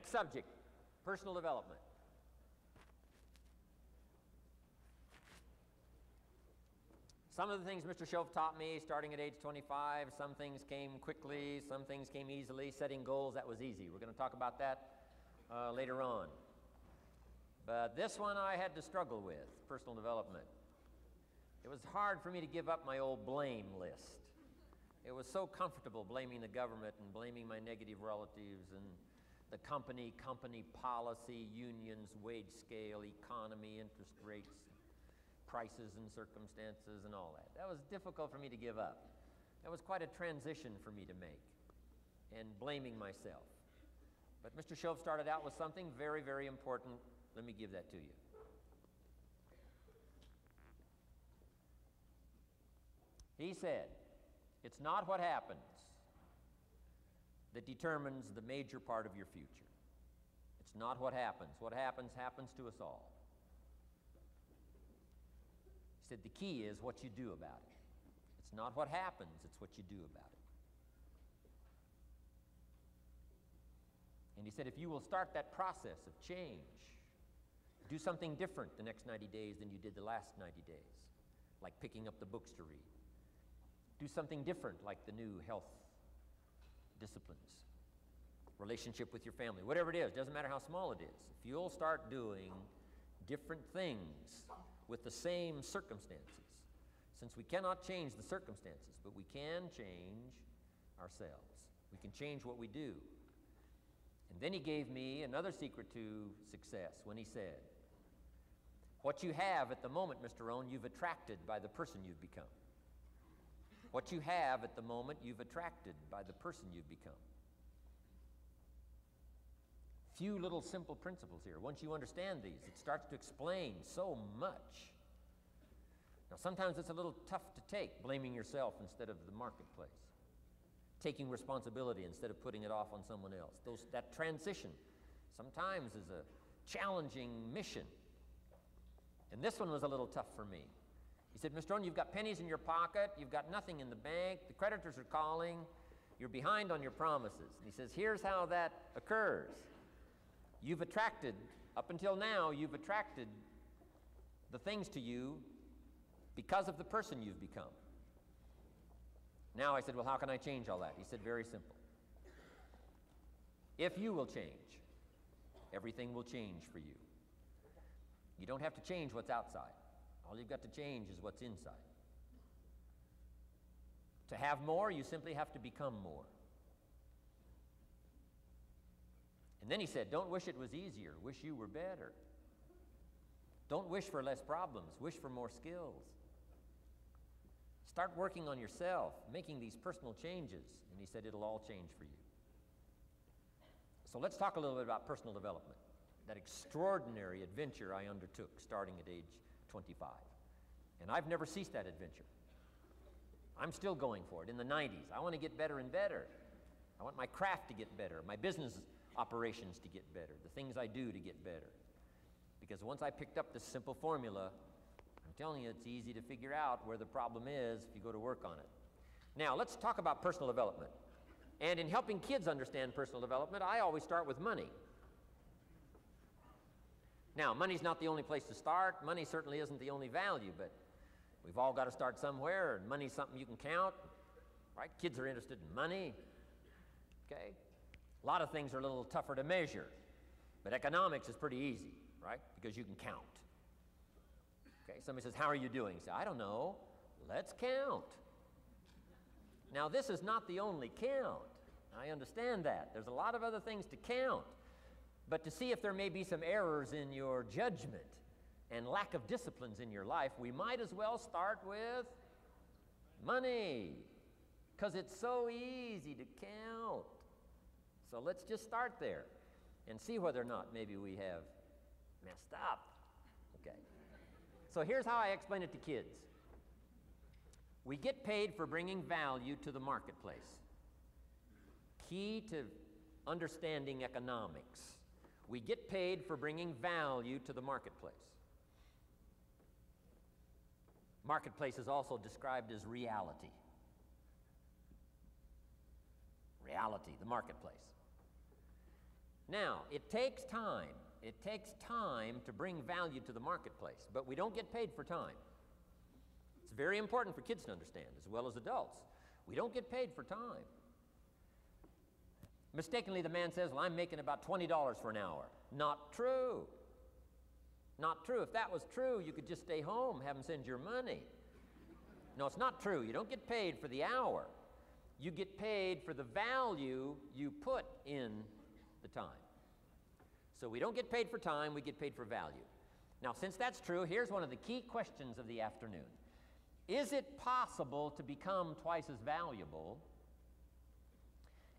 Next subject, personal development. Some of the things Mr. Shoaff taught me starting at age 25, some things came quickly, some things came easily. Setting goals, that was easy. We're going to talk about that later on. But this one I had to struggle with, personal development. It was hard for me to give up my old blame list. It was so comfortable blaming the government and blaming my negative relatives and the company policy, unions, wage scale, economy, interest rates, prices and circumstances and all that. That was difficult for me to give up. That was quite a transition for me to make, and blaming myself. But Mr. Shoaff started out with something very, very important. Let me give that to you. He said, it's not what happens that determines the major part of your future. It's not what happens. What happens, happens to us all. He said the key is what you do about it. It's not what happens, it's what you do about it. And he said if you will start that process of change, do something different the next 90 days than you did the last 90 days, like picking up the books to read. Do something different like the new health disciplines, relationship with your family, whatever it is, doesn't matter how small it is. If you'll start doing different things with the same circumstances, since we cannot change the circumstances, but we can change ourselves. We can change what we do. And then he gave me another secret to success when he said, what you have at the moment, Mr. Rohn, you've attracted by the person you've become. What you have at the moment, you've attracted by the person you've become. Few little simple principles here. Once you understand these, it starts to explain so much. Now, sometimes it's a little tough to take, blaming yourself instead of the marketplace, taking responsibility instead of putting it off on someone else. That transition sometimes is a challenging mission. And this one was a little tough for me. He said, Mr. Rohn, you've got pennies in your pocket, you've got nothing in the bank, the creditors are calling, you're behind on your promises. And he says, here's how that occurs. You've attracted, up until now, you've attracted the things to you because of the person you've become. Now I said, well, how can I change all that? He said, very simple. If you will change, everything will change for you. You don't have to change what's outside. All you've got to change is what's inside. To have more, you simply have to become more. And then he said, don't wish it was easier, wish you were better. Don't wish for less problems, wish for more skills. Start working on yourself, making these personal changes, and he said it'll all change for you. So let's talk a little bit about personal development, that extraordinary adventure I undertook starting at age 25. And I've never ceased that adventure. I'm still going for it. In the 90s, I want to get better and better. I want my craft to get better, my business operations to get better, the things I do to get better. Because once I picked up this simple formula, I'm telling you, it's easy to figure out where the problem is if you go to work on it. Now, let's talk about personal development. And in helping kids understand personal development, I always start with money. Now, money's not the only place to start. Money certainly isn't the only value, but we've all got to start somewhere, and money's something you can count, right? Kids are interested in money, okay? A lot of things are a little tougher to measure, but economics is pretty easy, right? Because you can count. Okay, somebody says, how are you doing? You say, I don't know. Let's count. Now, this is not the only count. I understand that. There's a lot of other things to count. But to see if there may be some errors in your judgment and lack of disciplines in your life, we might as well start with money, because it's so easy to count. So let's just start there and see whether or not maybe we have messed up. Okay. So here's how I explain it to kids. We get paid for bringing value to the marketplace. Key to understanding economics. We get paid for bringing value to the marketplace. Marketplace is also described as reality. Reality, the marketplace. Now, it takes time. It takes time to bring value to the marketplace, but we don't get paid for time. It's very important for kids to understand, as well as adults. We don't get paid for time. Mistakenly, the man says, well, I'm making about $20 for an hour. Not true. Not true. If that was true, you could just stay home, have them send your money. No, it's not true. You don't get paid for the hour. You get paid for the value you put in the time. So we don't get paid for time, we get paid for value. Now, since that's true, here's one of the key questions of the afternoon. Is it possible to become twice as valuable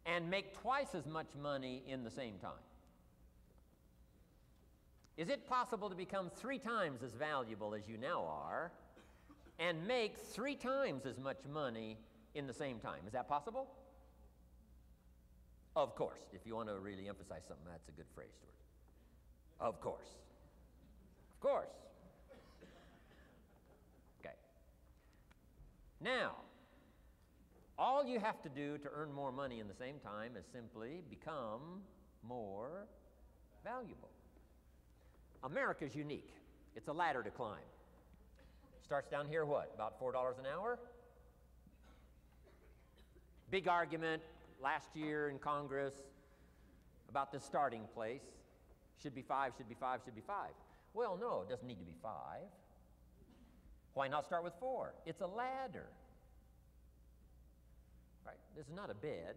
and make twice as much money in the same time? Is it possible to become 3 times as valuable as you now are and make 3 times as much money in the same time? Is that possible? Of course. If you want to really emphasize something, that's a good phrase, Stuart. Of course. Of course. Okay. Now, all you have to do to earn more money in the same time is simply become more valuable. America's unique. It's a ladder to climb. Starts down here, what, about $4 an hour? Big argument last year in Congress about the starting place. Should be 5, should be 5, should be 5. Well, no, it doesn't need to be 5. Why not start with 4? It's a ladder. Right? This is not a bed.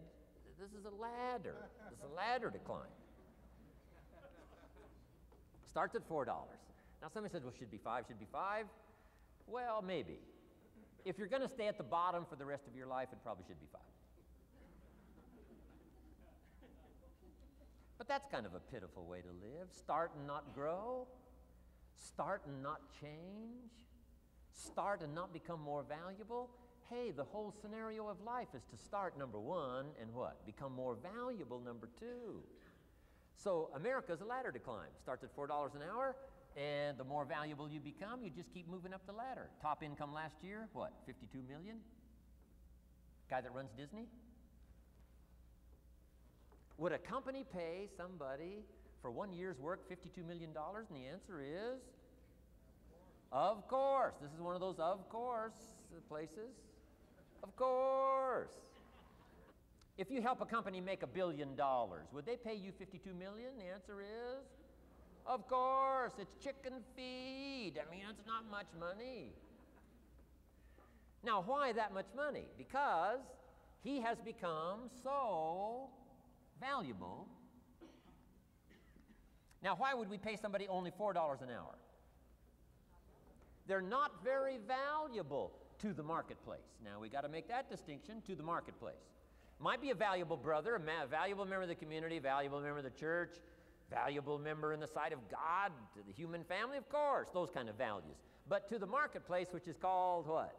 This is a ladder. This is a ladder to climb. Starts at $4. Now somebody says, well, should be 5, should be 5. Well, maybe. If you're going to stay at the bottom for the rest of your life, it probably should be 5. But that's kind of a pitiful way to live. Start and not grow. Start and not change. Start and not become more valuable. Hey, the whole scenario of life is to start, number 1, and what? Become more valuable, number 2. So America's a ladder to climb. Starts at $4 an hour, and the more valuable you become, you just keep moving up the ladder. Top income last year, what, 52 million? Guy that runs Disney? Would a company pay somebody for 1 year's work $52 million? And the answer is, of course. This is one of those of course places. Of course. If you help a company make $1 billion, would they pay you $52 million? The answer is, of course. It's chicken feed. I mean, it's not much money. Now, why that much money? Because he has become so valuable. Now, why would we pay somebody only $4 an hour? They're not very valuable to the marketplace. Now, we got to make that distinction, to the marketplace. Might be a valuable brother, a valuable member of the community, valuable member of the church, valuable member in the sight of God, to the human family, of course, those kind of values. But to the marketplace, which is called what?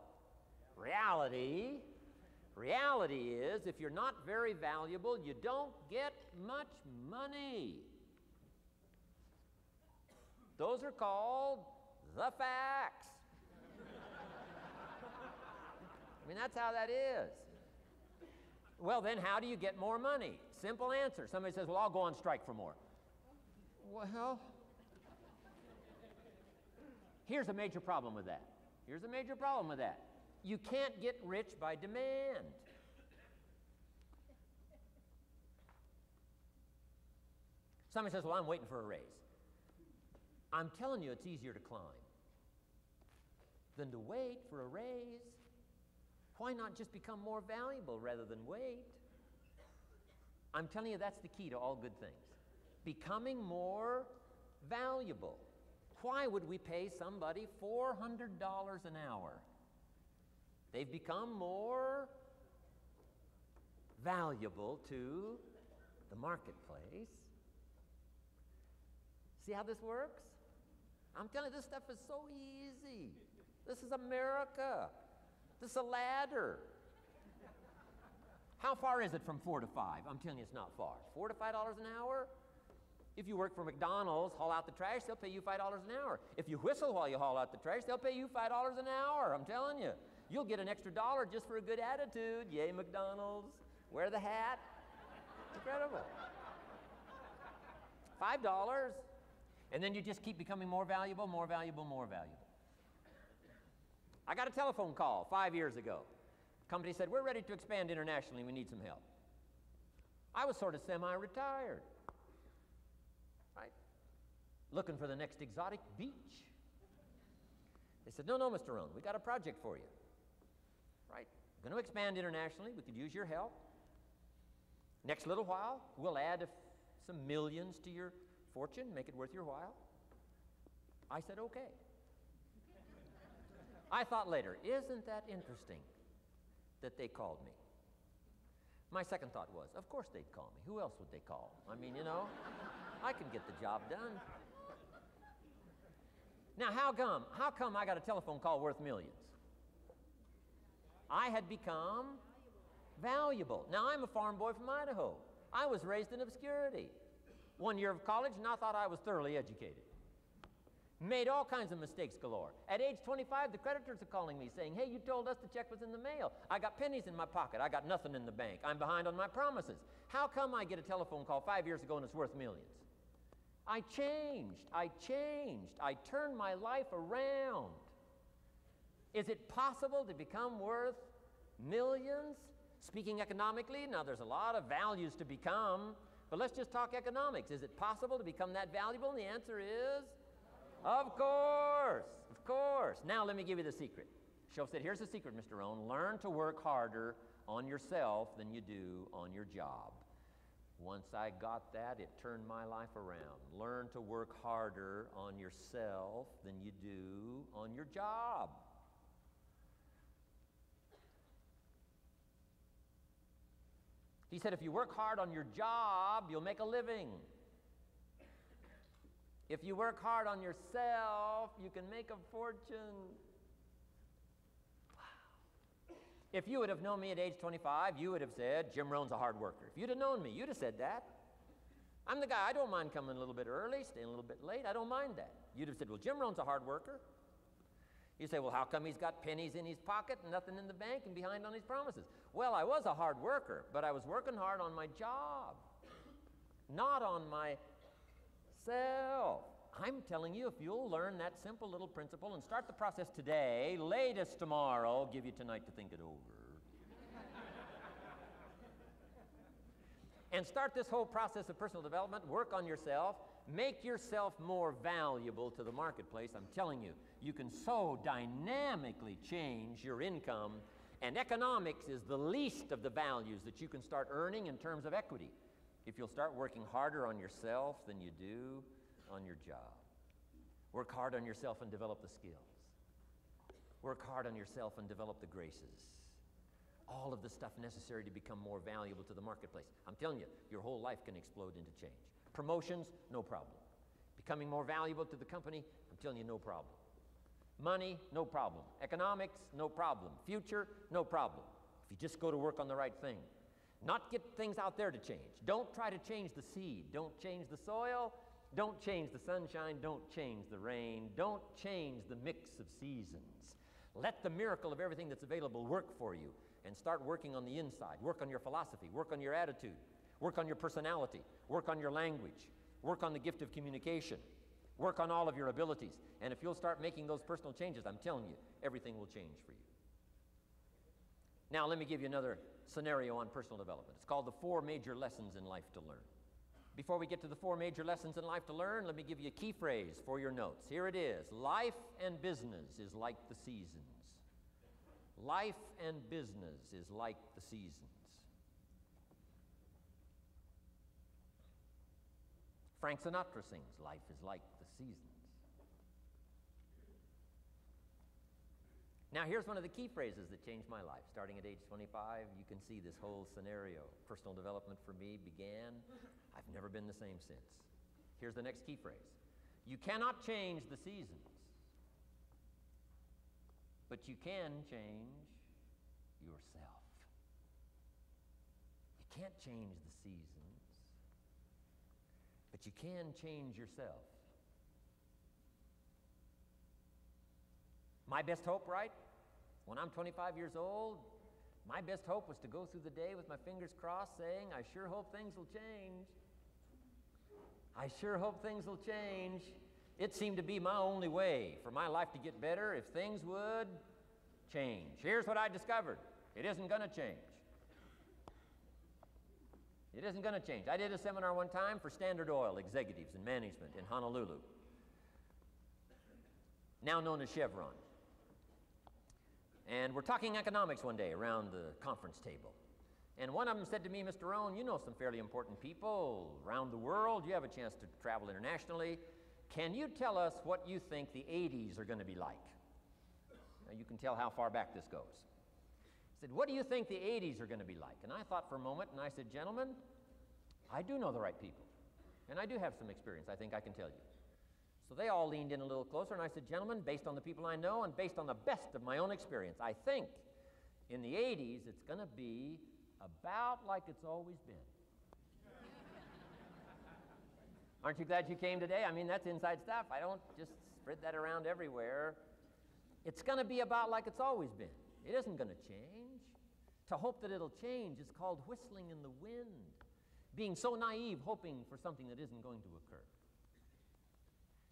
Reality. Reality is, if you're not very valuable, you don't get much money. Those are called the facts. I mean, that's how that is. Well, then how do you get more money? Simple answer. Somebody says, well, I'll go on strike for more. Well, here's a major problem with that. Here's a major problem with that. You can't get rich by demand. Somebody says, well, I'm waiting for a raise. I'm telling you, it's easier to climb than to wait for a raise. Why not just become more valuable rather than wait? I'm telling you, that's the key to all good things. Becoming more valuable. Why would we pay somebody $400 an hour? They've become more valuable to the marketplace. See how this works? I'm telling you, this stuff is so easy. This is America. This is a ladder. How far is it from 4 to 5? I'm telling you, it's not far. $4 to $5 an hour? If you work for McDonald's, haul out the trash, they'll pay you $5 an hour. If you whistle while you haul out the trash, they'll pay you $5 an hour. I'm telling you. You'll get an extra $1 just for a good attitude. Yay, McDonald's. Wear the hat. It's incredible. $5. And then you just keep becoming more valuable, more valuable, more valuable. I got a telephone call 5 years ago. The company said, we're ready to expand internationally. We need some help. I was sort of semi-retired, right? Looking for the next exotic beach. They said, no, Mr. Rohn, we got a project for you, right? We're going to expand internationally. We could use your help. Next little while, we'll add some millions to your fortune, make it worth your while. I said, okay. I thought later, isn't that interesting that they called me? My second thought was, of course they'd call me. Who else would they call? I mean, you know, I can get the job done. Now, how come I got a telephone call worth millions? I had become valuable. Now, I'm a farm boy from Idaho. I was raised in obscurity. 1 year of college, and I thought I was thoroughly educated. Made all kinds of mistakes galore. At age 25, the creditors are calling me saying, hey, you told us the check was in the mail. I got pennies in my pocket. I got nothing in the bank. I'm behind on my promises. How come I get a telephone call 5 years ago and it's worth millions? I changed. I turned my life around. Is it possible to become worth millions? Speaking economically, now there's a lot of values to become, but let's just talk economics. Is it possible to become that valuable? And the answer is, of course. Now let me give you the secret. Shoaff said, here's the secret, Mr. Rohn. Learn to work harder on yourself than you do on your job. Once I got that, it turned my life around. Learn to work harder on yourself than you do on your job. He said, if you work hard on your job, you'll make a living. If you work hard on yourself, you can make a fortune. Wow. If you would have known me at age 25, you would have said, Jim Rohn's a hard worker. If you'd have known me, you'd have said that. I'm the guy, I don't mind coming a little bit early, staying a little bit late. I don't mind that. You'd have said, well, Jim Rohn's a hard worker. You say, well, how come he's got pennies in his pocket and nothing in the bank and behind on his promises? Well, I was a hard worker, but I was working hard on my job, not on myself. I'm telling you, if you'll learn that simple little principle and start the process today, latest tomorrow, give you tonight to think it over. And start this whole process of personal development, work on yourself, make yourself more valuable to the marketplace. I'm telling you, you can so dynamically change your income, and economics is the least of the values that you can start earning in terms of equity if you'll start working harder on yourself than you do on your job. Work hard on yourself and develop the skills. Work hard on yourself and develop the graces. All of the stuff necessary to become more valuable to the marketplace. I'm telling you, your whole life can explode into change. Promotions, no problem. Becoming more valuable to the company, I'm telling you, no problem. Money, no problem. Economics, no problem. Future, no problem. If you just go to work on the right thing. Not get things out there to change. Don't try to change the seed. Don't change the soil. Don't change the sunshine. Don't change the rain. Don't change the mix of seasons. Let the miracle of everything that's available work for you, and start working on the inside. Work on your philosophy. Work on your attitude. Work on your personality. Work on your language. Work on the gift of communication. Work on all of your abilities. And if you'll start making those personal changes, I'm telling you, everything will change for you. Now, let me give you another scenario on personal development. It's called the 4 major lessons in life to learn. Before we get to the 4 major lessons in life to learn, let me give you a key phrase for your notes. Here it is. Life and business is like the seasons. Life and business is like the seasons. Frank Sinatra sings, life is like the seasons. Now, here's one of the key phrases that changed my life. Starting at age 25, you can see this whole scenario. Personal development for me began. I've never been the same since. Here's the next key phrase. You cannot change the seasons, but you can change yourself. You can't change the seasons, but you can change yourself. My best hope, right? When I'm 25 years old, my best hope was to go through the day with my fingers crossed saying, I sure hope things will change. I sure hope things will change. It seemed to be my only way for my life to get better if things would change. Here's what I discovered. It isn't going to change. It isn't going to change. I did a seminar one time for Standard Oil executives and management in Honolulu, now known as Chevron. And we're talking economics one day around the conference table. And one of them said to me, Mr. Rohn, you know some fairly important people around the world. You have a chance to travel internationally. Can you tell us what you think the 80s are going to be like? Now you can tell how far back this goes. I said, what do you think the 80s are going to be like? And I thought for a moment, and I said, gentlemen, I do know the right people. And I do have some experience, I think I can tell you. So they all leaned in a little closer, and I said, gentlemen, based on the people I know and based on the best of my own experience, I think in the 80s it's going to be about like it's always been. Aren't you glad you came today? I mean, that's inside stuff. I don't just spread that around everywhere. It's going to be about like it's always been. It isn't going to change. To hope that it'll change is called whistling in the wind, being so naive, hoping for something that isn't going to occur.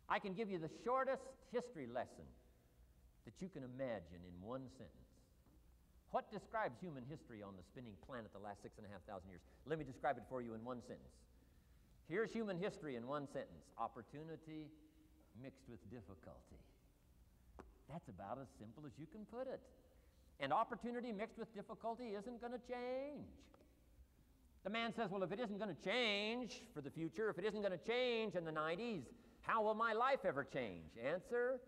I can give you the shortest history lesson that you can imagine in one sentence. What describes human history on the spinning planet the last 6,500 years? Let me describe it for you in one sentence. Here's human history in one sentence. Opportunity mixed with difficulty. That's about as simple as you can put it. And opportunity mixed with difficulty isn't going to change. The man says, well, if it isn't going to change for the future, if it isn't going to change in the 90s, how will my life ever change? Answer,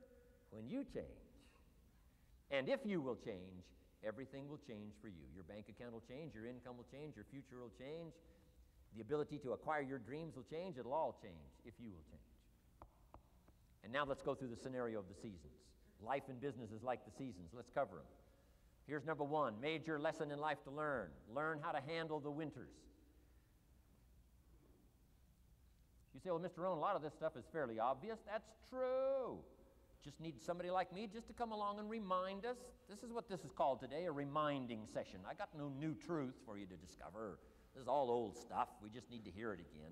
when you change. And if you will change, everything will change for you. Your bank account will change, your income will change, your future will change. The ability to acquire your dreams will change. It'll all change if you will change. And now let's go through the scenario of the seasons. Life and business is like the seasons. Let's cover them. Here's number one, major lesson in life to learn. Learn how to handle the winters. You say, well, Mr. Rohn, a lot of this stuff is fairly obvious. That's true. Just need somebody like me just to come along and remind us. This is what this is called today, a reminding session. I got no new truth for you to discover. This is all old stuff. We just need to hear it again.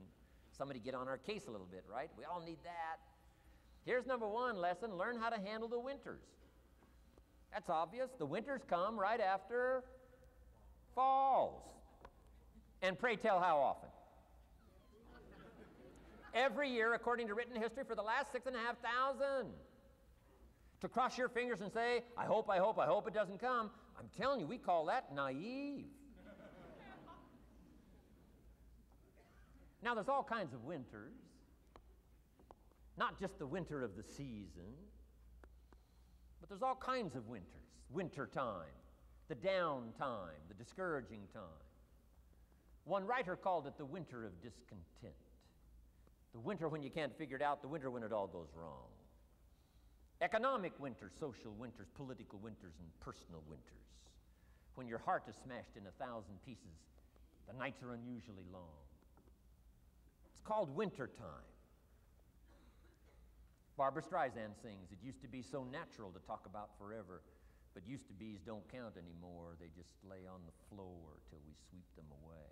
Somebody get on our case a little bit, right? We all need that. Here's number one lesson, learn how to handle the winters. That's obvious. The winters come right after falls. And pray tell how often? Every year, according to written history, for the last 6,500. To cross your fingers and say, I hope it doesn't come. I'm telling you, we call that naive. Now, there's all kinds of winters. Not just the winter of the season, but there's all kinds of winters. Winter time, the down time, the discouraging time. One writer called it the winter of discontent. The winter when you can't figure it out, the winter when it all goes wrong. Economic winters, social winters, political winters, and personal winters. When your heart is smashed in 1,000 pieces, the nights are unusually long. It's called winter time. Barbra Streisand sings, it used to be so natural to talk about forever, but used to be's don't count anymore. They just lay on the floor till we sweep them away.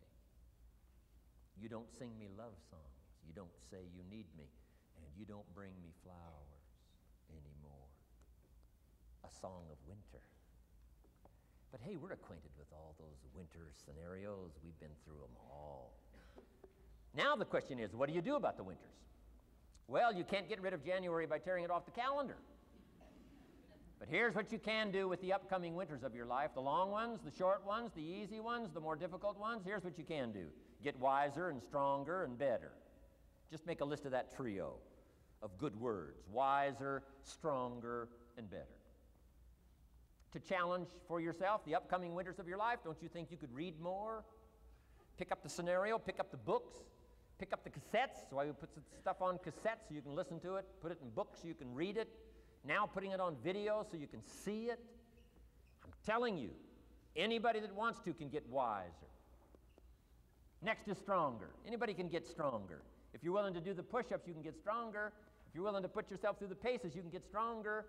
You don't sing me love songs. You don't say you need me, and you don't bring me flowers anymore. A song of winter. But hey, we're acquainted with all those winter scenarios. We've been through them all. Now the question is, what do you do about the winters? Well, you can't get rid of January by tearing it off the calendar. But here's what you can do with the upcoming winters of your life. The long ones, the short ones, the easy ones, the more difficult ones. Here's what you can do. Get wiser and stronger and better. Just make a list of that trio of good words. Wiser, stronger, and better. To challenge for yourself the upcoming winters of your life, don't you think you could read more? Pick up the scenario, pick up the books, pick up the cassettes. That's why we put stuff on cassettes so you can listen to it, put it in books so you can read it. Now putting it on video so you can see it. I'm telling you, anybody that wants to can get wiser. Next is stronger. Anybody can get stronger. If you're willing to do the push-ups, you can get stronger. If you're willing to put yourself through the paces, you can get stronger.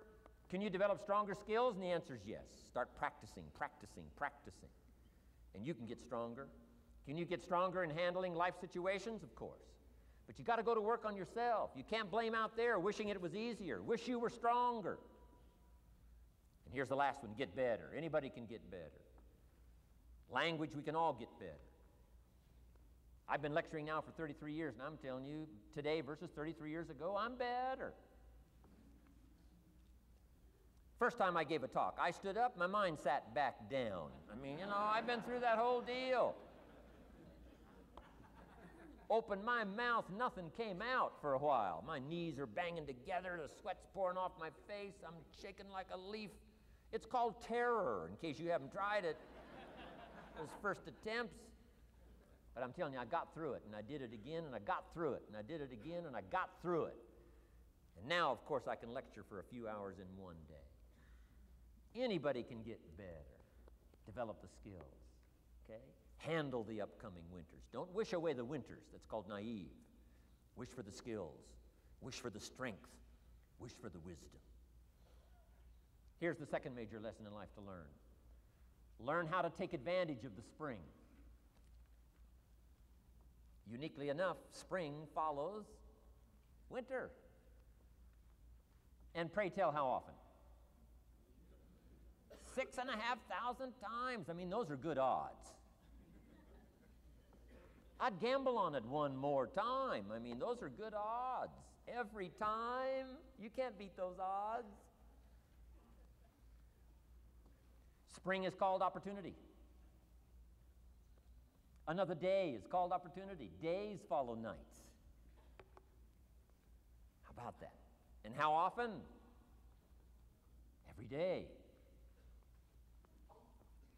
Can you develop stronger skills? And the answer is yes. Start practicing, practicing, practicing. And you can get stronger. Can you get stronger in handling life situations? Of course. But you got to go to work on yourself. You can't blame out there wishing it was easier. Wish you were stronger. And here's the last one, get better. Anybody can get better. Language, we can all get better. I've been lecturing now for 33 years, and I'm telling you, today versus 33 years ago, I'm better. First time I gave a talk, I stood up, my mind sat back down. I mean, I've been through that whole deal. Opened my mouth, nothing came out for a while. My knees are banging together, the sweat's pouring off my face, I'm shaking like a leaf. It's called terror, in case you haven't tried it. Those first attempts. But I'm telling you, I got through it, and I did it again, and I got through it, and I did it again, and I got through it. And now, of course, I can lecture for a few hours in one day. Anybody can get better. Develop the skills, okay? Handle the upcoming winters. Don't wish away the winters. That's called naive. Wish for the skills. Wish for the strength. Wish for the wisdom. Here's the second major lesson in life to learn. Learn how to take advantage of the spring. Uniquely enough, spring follows winter. And pray tell, how often? 6,500 times. I mean, those are good odds. I'd gamble on it one more time. I mean, those are good odds. Every time. You can't beat those odds. Spring is called opportunity. Another day is called opportunity. Days follow nights. How about that? And how often? Every day.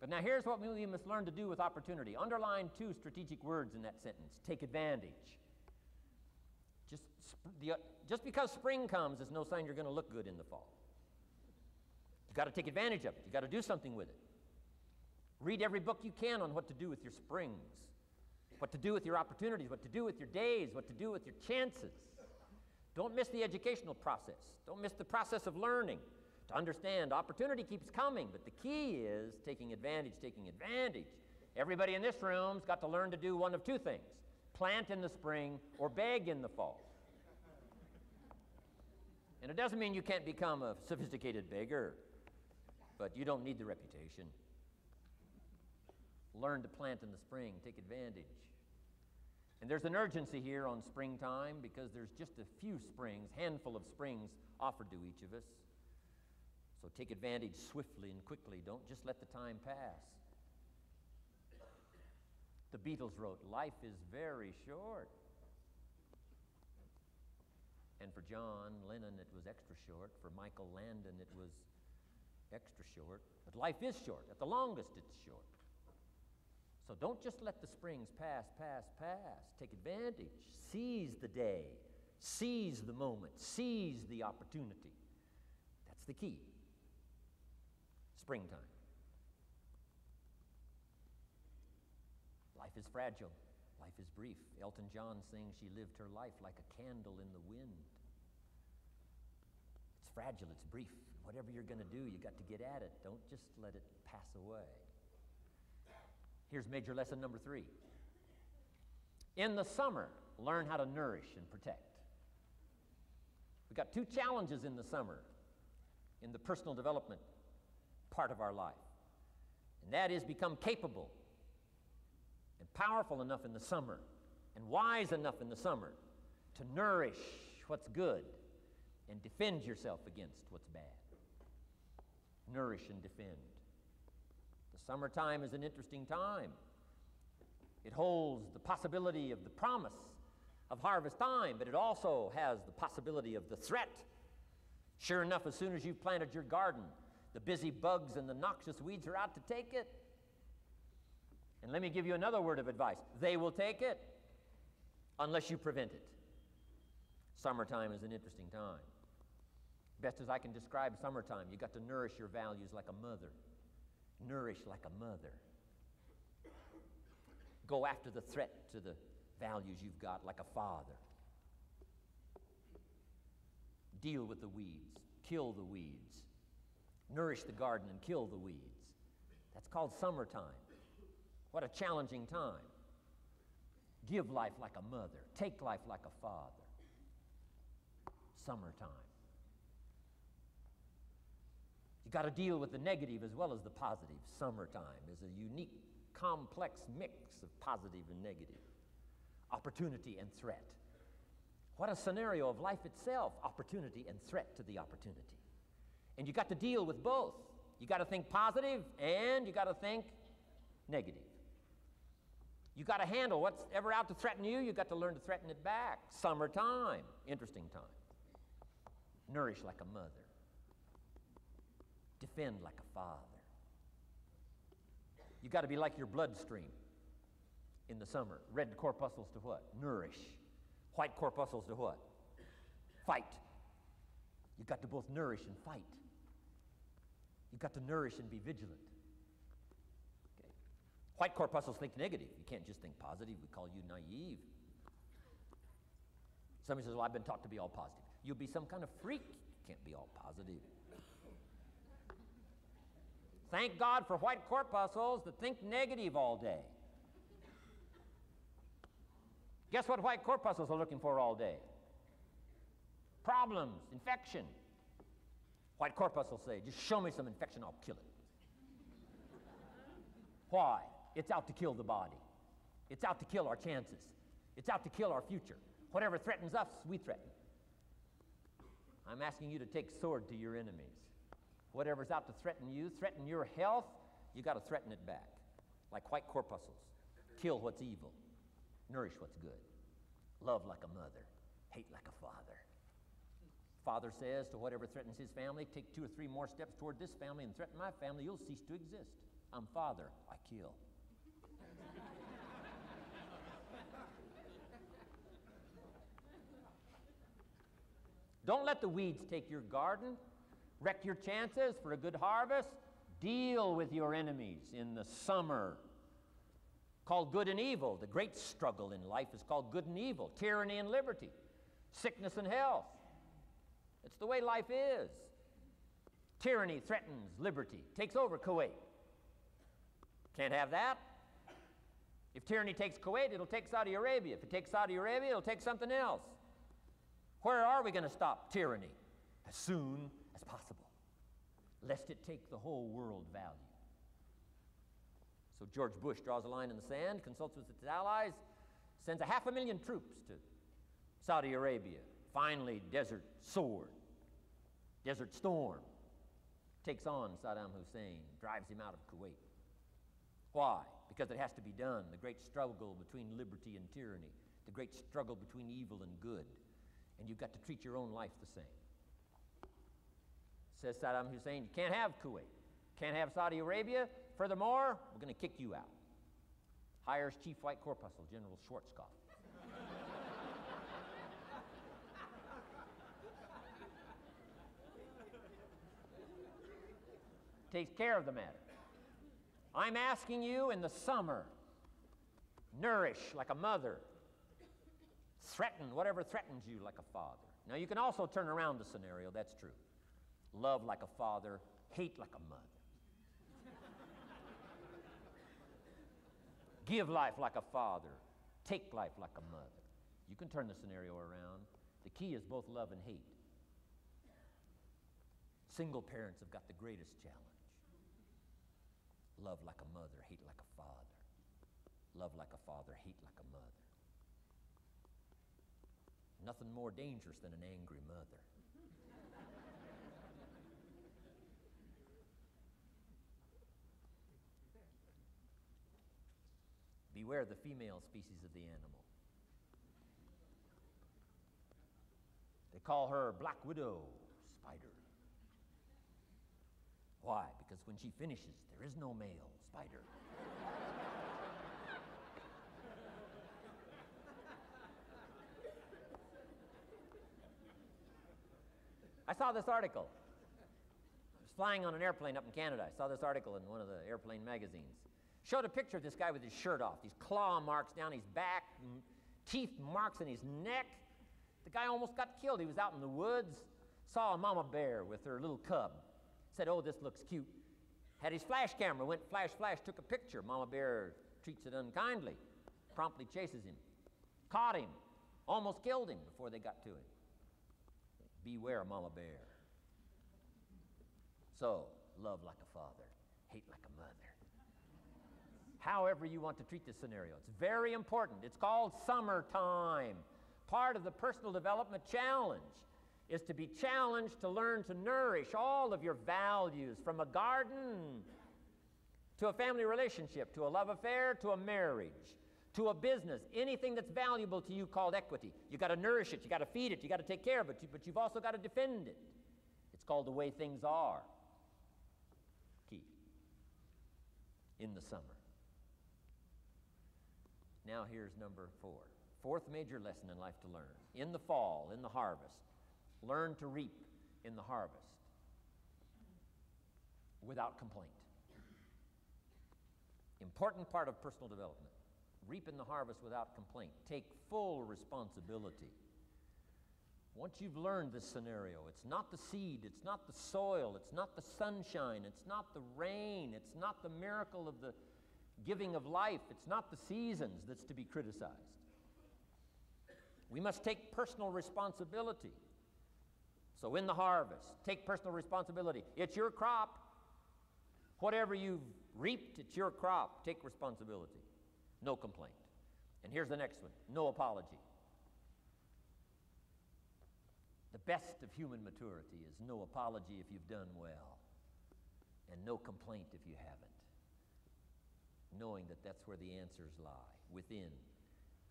But now here's what we must learn to do with opportunity. Underline two strategic words in that sentence. Take advantage. Just because spring comes is no sign you're going to look good in the fall. You've got to take advantage of it. You've got to do something with it. Read every book you can on what to do with your springs, what to do with your opportunities, what to do with your days, what to do with your chances. Don't miss the educational process. Don't miss the process of learning. To understand, opportunity keeps coming, but the key is taking advantage, taking advantage. Everybody in this room's got to learn to do one of two things: plant in the spring or beg in the fall. And it doesn't mean you can't become a sophisticated beggar, but you don't need the reputation. Learn to plant in the spring, take advantage. And there's an urgency here on springtime because there's just a few springs, handful of springs offered to each of us. So take advantage swiftly and quickly. Don't just let the time pass. The Beatles wrote, "Life is very short." And for John Lennon, it was extra short. For Michael Landon, it was extra short. But life is short. At the longest, it's short. So don't just let the springs pass. Take advantage. Seize the day. Seize the moment. Seize the opportunity. That's the key. Springtime. Life is fragile. Life is brief. Elton John sings, "She lived her life like a candle in the wind." It's fragile. It's brief. Whatever you're going to do, you got to get at it. Don't just let it pass away. Here's major lesson number 3. In the summer, learn how to nourish and protect. We've got 2 challenges in the summer in the personal development part of our life. And that is become capable and powerful enough in the summer and wise enough in the summer to nourish what's good and defend yourself against what's bad. Nourish and defend. The summertime is an interesting time. It holds the possibility of the promise of harvest time, but it also has the possibility of the threat. Sure enough, as soon as you've planted your garden, the busy bugs and the noxious weeds are out to take it. And let me give you another word of advice. They will take it unless you prevent it. Summertime is an interesting time. Best as I can describe summertime, you got to nourish your values like a mother. Nourish like a mother. Go after the threat to the values you've got like a father. Deal with the weeds. Kill the weeds. Nourish the garden and kill the weeds. That's called summertime. What a challenging time. Give life like a mother. Take life like a father. Summertime. You got to deal with the negative as well as the positive. Summertime is a unique, complex mix of positive and negative. Opportunity and threat. What a scenario of life itself, opportunity and threat to the opportunity. And you got to deal with both. You got to think positive and you got to think negative. You got to handle what's ever out to threaten you, you got to learn to threaten it back. Summertime, interesting time. Nourish like a mother. Defend like a father. You got to be like your bloodstream in the summer. Red corpuscles to what? Nourish. White corpuscles to what? Fight. You got to both nourish and fight. You got to nourish and be vigilant. Okay. White corpuscles think negative. You can't just think positive. We call you naive. Somebody says, well, I've been taught to be all positive. You'll be some kind of freak. You can't be all positive. Thank God for white corpuscles that think negative all day. Guess what white corpuscles are looking for all day? Problems, infection. White corpuscles say, just show me some infection, I'll kill it. Why? It's out to kill the body. It's out to kill our chances. It's out to kill our future. Whatever threatens us, we threaten. I'm asking you to take sword to your enemies. Whatever's out to threaten you, threaten your health, you got to threaten it back. Like white corpuscles. Kill what's evil. Nourish what's good. Love like a mother. Hate like a father. Father says to whatever threatens his family, take 2 or 3 more steps toward this family and threaten my family, you'll cease to exist. I'm father, I kill. Don't let the weeds take your garden. Wreck your chances for a good harvest. Deal with your enemies in the summer. Called good and evil. The great struggle in life is called good and evil. Tyranny and liberty. Sickness and health. It's the way life is. Tyranny threatens liberty. Takes over Kuwait. Can't have that. If tyranny takes Kuwait, it'll take Saudi Arabia. If it takes Saudi Arabia, it'll take something else. Where are we going to stop tyranny? As soon as possible, lest it take the whole world value. So George Bush draws a line in the sand, consults with its allies, sends 500,000 troops to Saudi Arabia. Finally, Desert Sword, Desert Storm, takes on Saddam Hussein, drives him out of Kuwait. Why? Because it has to be done. The great struggle between liberty and tyranny, the great struggle between evil and good. And you've got to treat your own life the same. Says Saddam Hussein, you can't have Kuwait, can't have Saudi Arabia. Furthermore, we're going to kick you out. Hires Chief White Corpuscle, General Schwarzkopf. Takes care of the matter. I'm asking you in the summer, nourish like a mother. Threaten whatever threatens you like a father. Now you can also turn around the scenario, that's true. Love like a father, hate like a mother. Give life like a father, take life like a mother. You can turn the scenario around. The key is both love and hate. Single parents have got the greatest challenge. Love like a mother, hate like a father. Love like a father, hate like a mother. Nothing more dangerous than an angry mother. Beware the female species of the animal. They call her Black Widow spider. Why? Because when she finishes, there is no male spider. I saw this article. I was flying on an airplane up in Canada. I saw this article in one of the airplane magazines. Showed a picture of this guy with his shirt off, these claw marks down his back, teeth marks in his neck. The guy almost got killed. He was out in the woods, saw a mama bear with her little cub. Said, oh, this looks cute. Had his flash camera, went flash, flash, took a picture. Mama bear treats it unkindly, promptly chases him. Caught him, almost killed him before they got to him. Beware, Mama Bear. So, love like a father, hate like a mother. However you want to treat this scenario, it's very important. It's called summertime. Part of the personal development challenge is to be challenged to learn to nourish all of your values, from a garden to a family relationship, to a love affair, to a marriage, to a business, anything that's valuable to you called equity. You got to nourish it, you got to feed it, you got to take care of it, but you've also got to defend it. It's called the way things are. Key. In the summer. Now here's number 4. Fourth major lesson in life to learn. In the fall, in the harvest, learn to reap in the harvest without complaint. Important part of personal development. Reap in the harvest without complaint. Take full responsibility. Once you've learned this scenario, it's not the seed, it's not the soil, it's not the sunshine, it's not the rain, it's not the miracle of the giving of life, it's not the seasons that's to be criticized. We must take personal responsibility. So in the harvest, take personal responsibility. It's your crop. Whatever you've reaped, it's your crop. Take responsibility. No complaint. And here's the next one. No apology. The best of human maturity is no apology if you've done well, and no complaint if you haven't. Knowing that that's where the answers lie, within,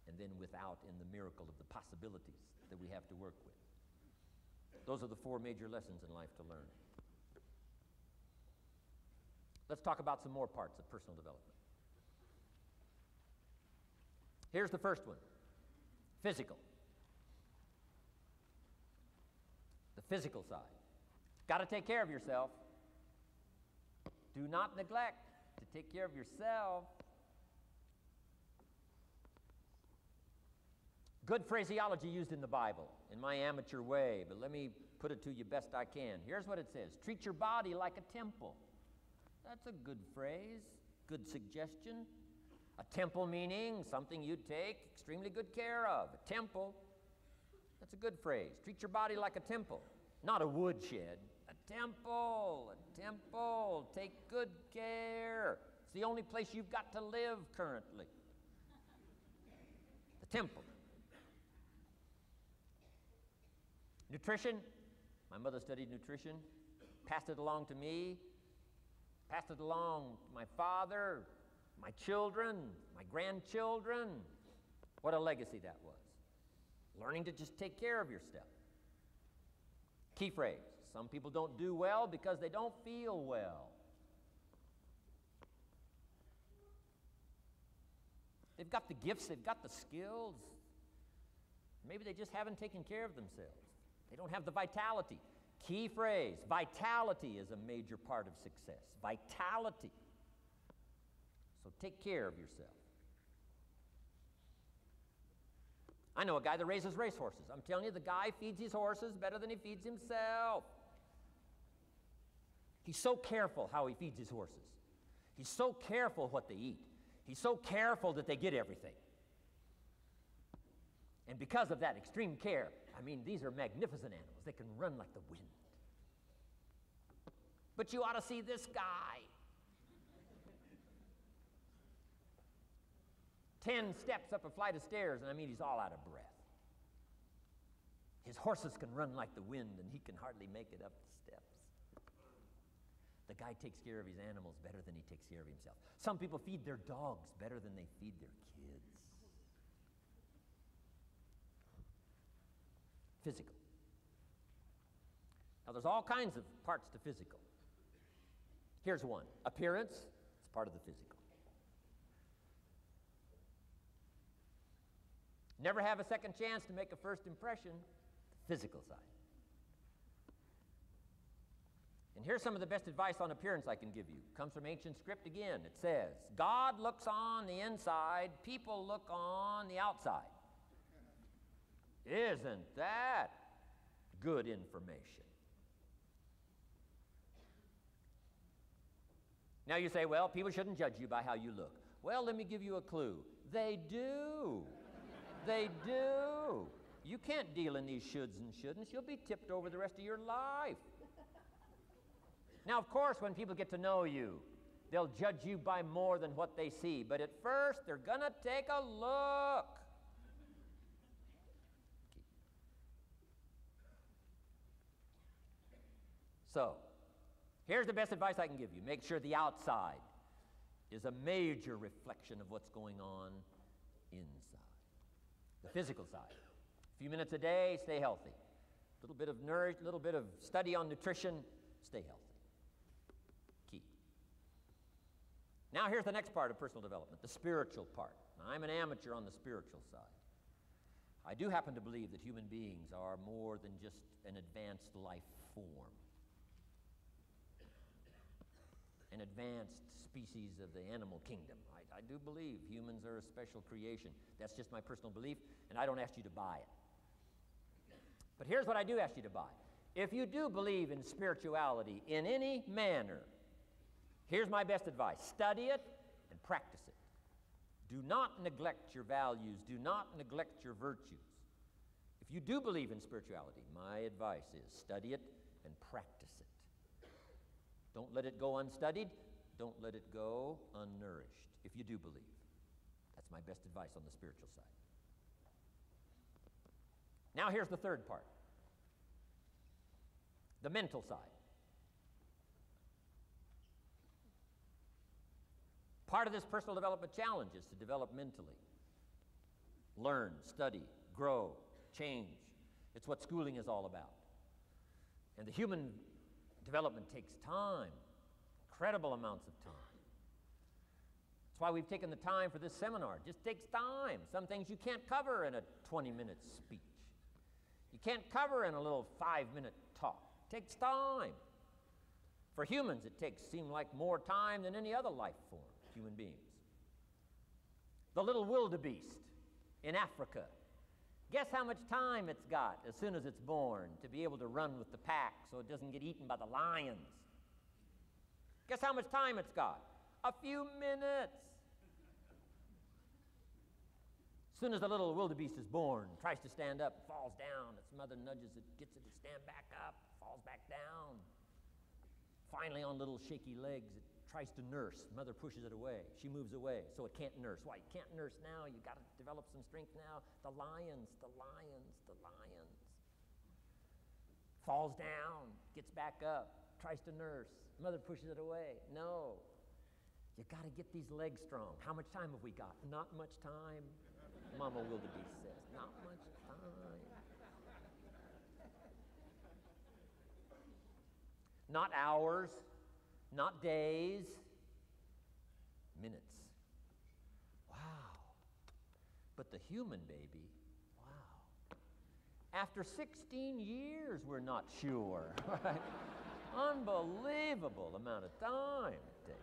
and then without, in the miracle of the possibilities that we have to work with. Those are the 4 major lessons in life to learn. Let's talk about some more parts of personal development. Here's the first one. Physical. The physical side. Got to take care of yourself. Do not neglect to take care of yourself. Good phraseology used in the Bible, in my amateur way, but let me put it to you best I can. Here's what it says. Treat your body like a temple. That's a good phrase, good suggestion. A temple meaning something you'd take extremely good care of. A temple, that's a good phrase. Treat your body like a temple, not a woodshed. A temple, a temple. Take good care. It's the only place you've got to live currently. The temple. Nutrition. My mother studied nutrition, passed it along to me, passed it along to my father, my children, my grandchildren. What a legacy that was. Learning to just take care of your stuff. Key phrase. Some people don't do well because they don't feel well. They've got the gifts, they've got the skills. Maybe they just haven't taken care of themselves. They don't have the vitality. Key phrase, vitality is a major part of success. Vitality. So take care of yourself. I know a guy that raises racehorses. I'm telling you, the guy feeds his horses better than he feeds himself. He's so careful how he feeds his horses. He's so careful what they eat. He's so careful that they get everything. And because of that extreme care, I mean, these are magnificent animals. They can run like the wind. But you ought to see this guy. 10 steps up a flight of stairs, and I mean, he's all out of breath. His horses can run like the wind, and he can hardly make it up the steps. The guy takes care of his animals better than he takes care of himself. Some people feed their dogs better than they feed their kids. Physical. Now, there's all kinds of parts to physical. Here's one. Appearance is part of the physical. Never have a second chance to make a first impression. The physical side. And here's some of the best advice on appearance I can give you. It comes from ancient script again. It says, God looks on the inside, people look on the outside. Isn't that good information? Now you say, well, people shouldn't judge you by how you look. Well, let me give you a clue. They do. They do. You can't deal in these shoulds and shouldn'ts. You'll be tipped over the rest of your life. Now, of course, when people get to know you, they'll judge you by more than what they see. But at first, they're going to take a look. So, here's the best advice I can give you. Make sure the outside is a major reflection of what's going on inside. The physical side. A few minutes a day, stay healthy. A little bit of nourish, a little bit of study on nutrition, stay healthy. Key. Now here's the next part of personal development, the spiritual part. Now, I'm an amateur on the spiritual side. I do happen to believe that human beings are more than just an advanced life form. An advanced species of the animal kingdom. I do believe humans are a special creation. That's just my personal belief, and I don't ask you to buy it. But here's what I do ask you to buy. If you do believe in spirituality in any manner, here's my best advice. Study it and practice it. Do not neglect your values. Do not neglect your virtues. If you do believe in spirituality, my advice is study it and practice it. Don't let it go unstudied. Don't let it go unnourished, if you do believe. That's my best advice on the spiritual side. Now here's the third part. The mental side. Part of this personal development challenge is to develop mentally. Learn, study, grow, change. It's what schooling is all about. And the human development takes time, incredible amounts of time. That's why we've taken the time for this seminar. It just takes time. Some things you can't cover in a 20-minute speech. You can't cover in a little 5-minute talk. It takes time. For humans, it seems like more time than any other life form, human beings. The little wildebeest in Africa. Guess how much time it's got as soon as it's born to be able to run with the pack so it doesn't get eaten by the lions? Guess how much time it's got? A few minutes. As soon as the little wildebeest is born, tries to stand up, falls down. Its mother nudges it, gets it to stand back up, falls back down. Finally, on little shaky legs, it tries to nurse. Mother pushes it away. She moves away, so it can't nurse. Why? You can't nurse now. You've got to develop some strength now. The lions, the lions, the lions. Falls down, gets back up, tries to nurse. Mother pushes it away. No. You got to get these legs strong. How much time have we got? Not much time. Mama wildebeest says, not much time. Not hours, not days, minutes. Wow. But the human baby, wow. After 16 years, we're not sure. Right? Unbelievable amount of time it takes.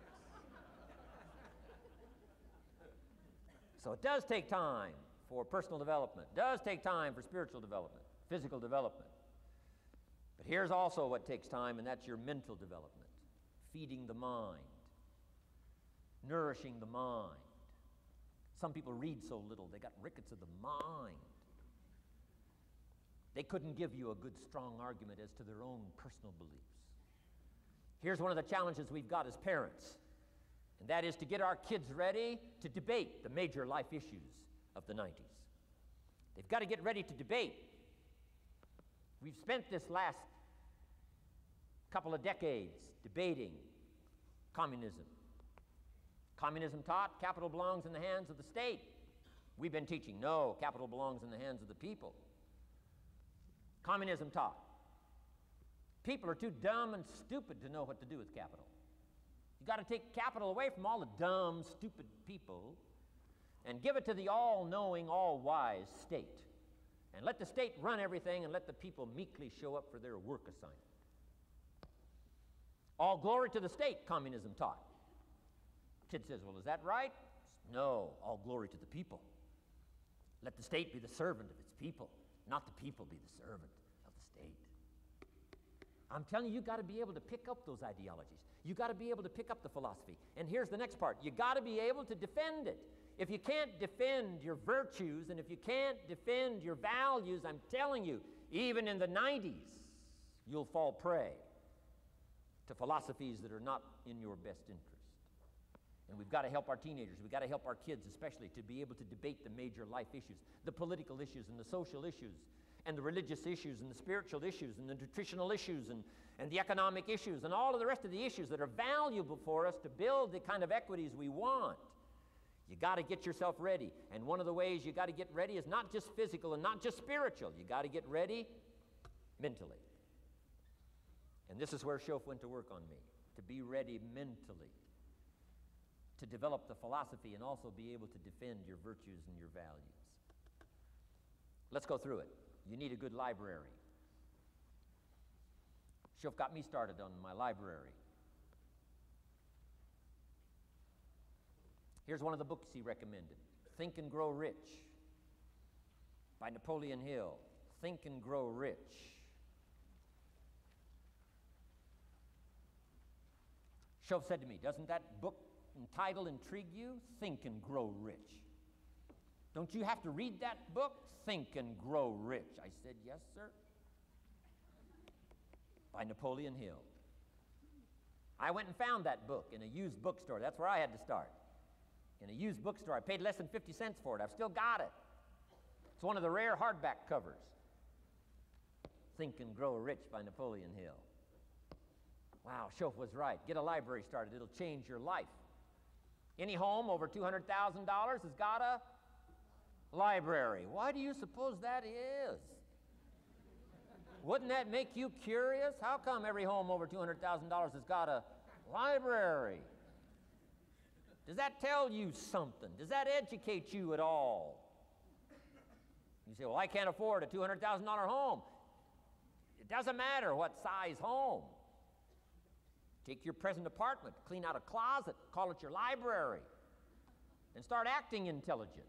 So it does take time for personal development. It does take time for spiritual development, physical development. But here's also what takes time, and that's your mental development. Feeding the mind. Nourishing the mind. Some people read so little, they got rickets of the mind. They couldn't give you a good, strong argument as to their own personal beliefs. Here's one of the challenges we've got as parents, and that is to get our kids ready to debate the major life issues of the 90s. They've got to get ready to debate. We've spent this last couple of decades debating communism. Communism taught capital belongs in the hands of the state. We've been teaching, no, capital belongs in the hands of the people. Communism taught people are too dumb and stupid to know what to do with capital. You've got to take capital away from all the dumb, stupid people and give it to the all-knowing, all-wise state. And let the state run everything and let the people meekly show up for their work assignment. All glory to the state, communism taught. Kid says, well, is that right? No, all glory to the people. Let the state be the servant of its people, not the people be the servant of the state. I'm telling you, you've got to be able to pick up those ideologies. You've got to be able to pick up the philosophy. And here's the next part. You've got to be able to defend it. if you can't defend your virtues and if you can't defend your values, I'm telling you, even in the 90s, you'll fall prey to philosophies that are not in your best interest. And we've got to help our teenagers, we've got to help our kids especially to be able to debate the major life issues, the political issues and the social issues and the religious issues and the spiritual issues and the nutritional issues and the economic issues and all of the rest of the issues that are valuable for us to build the kind of equities we want. You got to get yourself ready. And one of the ways you got to get ready is not just physical and not just spiritual. You got to get ready mentally. And this is where Shof went to work on me, to be ready mentally, to develop the philosophy and also be able to defend your virtues and your values. Let's go through it. You need a good library. Shof got me started on my library. Here's one of the books he recommended, Think and Grow Rich by Napoleon Hill. Think and Grow Rich. Shof said to me, doesn't that book and title intrigue you? Think and Grow Rich. Don't you have to read that book? Think and Grow Rich. I said, yes, sir. By Napoleon Hill. I went and found that book in a used bookstore. That's where I had to start. In a used bookstore. I paid less than 50 cents for it. I've still got it. It's one of the rare hardback covers. Think and Grow Rich by Napoleon Hill. Wow, Shof was right. Get a library started. It'll change your life. Any home over $200,000 has got a library. Why do you suppose that is? Wouldn't that make you curious? How come every home over $200,000 has got a library? Does that tell you something? Does that educate you at all? You say, well, I can't afford a $200,000 home. It doesn't matter what size home. Take your present apartment, clean out a closet, call it your library, and start acting intelligent.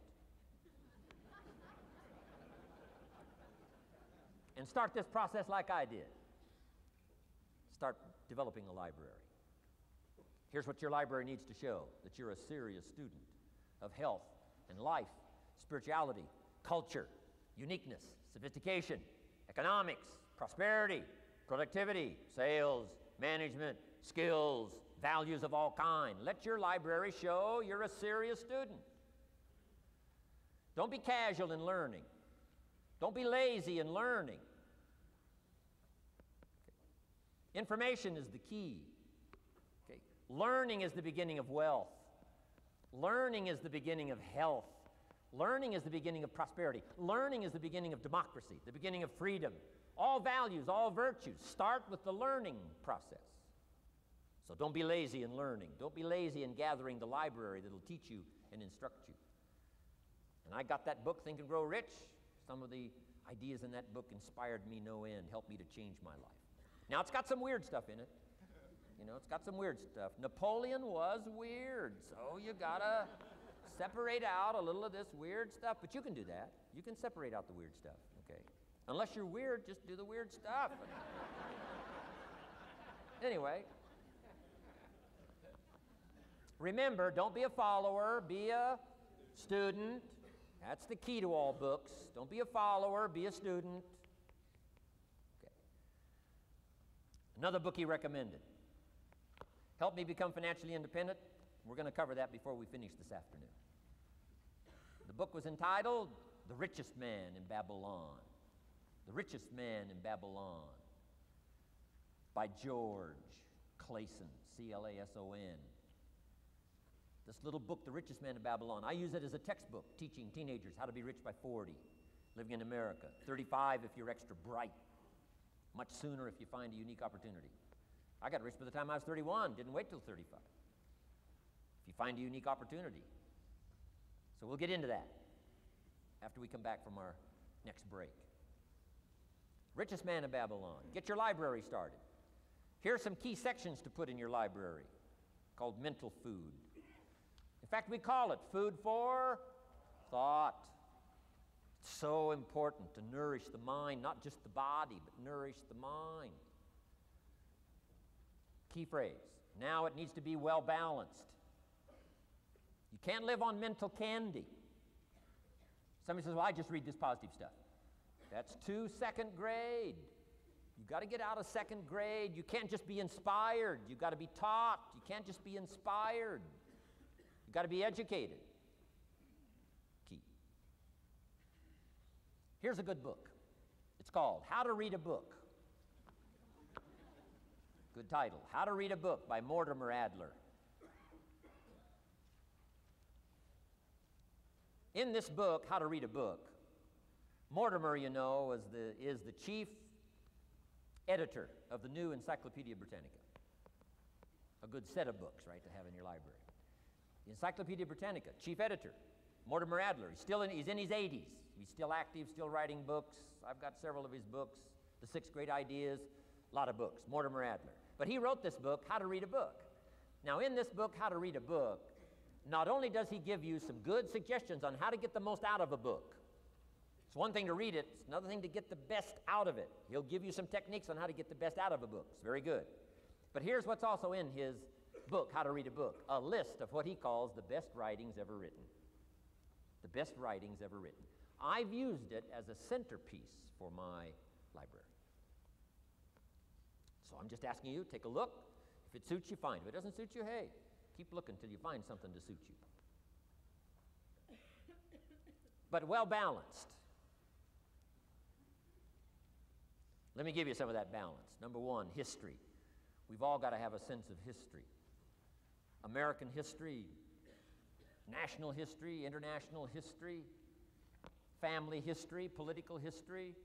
And start this process like I did. Start developing a library. Here's what your library needs to show, that you're a serious student of health and life, spirituality, culture, uniqueness, sophistication, economics, prosperity, productivity, sales, management, skills, values of all kinds. Let your library show you're a serious student. Don't be casual in learning. Don't be lazy in learning. Okay. Information is the key. Okay. Learning is the beginning of wealth. Learning is the beginning of health. Learning is the beginning of prosperity. Learning is the beginning of democracy, the beginning of freedom. All values, all virtues start with the learning process. So don't be lazy in learning. Don't be lazy in gathering the library that will teach you and instruct you. And I got that book, Think and Grow Rich. Some of the ideas in that book inspired me no end, helped me to change my life. Now, it's got some weird stuff in it. You know, it's got some weird stuff. Napoleon was weird, so you gotta separate out a little of this weird stuff. But you can do that. You can separate out the weird stuff, okay? Unless you're weird, just do the weird stuff. Anyway, remember, don't be a follower, be a student. That's the key to all books. Don't be a follower, be a student. Okay. Another book he recommended. Help Me Become Financially Independent. We're going to cover that before we finish this afternoon. The book was entitled The Richest Man in Babylon. The Richest Man in Babylon by George Clason, C-L-A-S-O-N. This little book, The Richest Man in Babylon, I use it as a textbook teaching teenagers how to be rich by 40, living in America. 35 if you're extra bright. Much sooner if you find a unique opportunity. I got rich by the time I was 31, didn't wait till 35. If you find a unique opportunity. So we'll get into that after we come back from our next break. Richest Man in Babylon. Get your library started. Here are some key sections to put in your library called mental food. In fact, we call it food for thought. It's so important to nourish the mind, not just the body, but nourish the mind. Key phrase. Now it needs to be well balanced. You can't live on mental candy. Somebody says, well, I just read this positive stuff. That's too second grade. You've got to get out of second grade. You can't just be inspired. You've got to be taught. You can't just be inspired. You've got to be educated. Key. Here's a good book. It's called How to Read a Book. Good title. How to Read a Book by Mortimer Adler. In this book, How to Read a Book, Mortimer, you know, is the chief editor of the new Encyclopedia Britannica. A good set of books, right, to have in your library. The Encyclopedia Britannica, chief editor, Mortimer Adler. He's in his 80s. He's still active, still writing books. I've got several of his books. The 6 Great Ideas, a lot of books. Mortimer Adler. But he wrote this book, How to Read a Book. Now, in this book, How to Read a Book, not only does he give you some good suggestions on how to get the most out of a book. It's one thing to read it, it's another thing to get the best out of it. He'll give you some techniques on how to get the best out of a book. It's very good. But here's what's also in his book, How to Read a Book, a list of what he calls the best writings ever written. The best writings ever written. I've used it as a centerpiece for my library. So I'm just asking you, take a look. If it suits you, fine. If it doesn't suit you, hey, keep looking till you find something to suit you. But well balanced. Let me give you some of that balance. Number one, history. We've all got to have a sense of history. American history, national history, international history, family history, political history.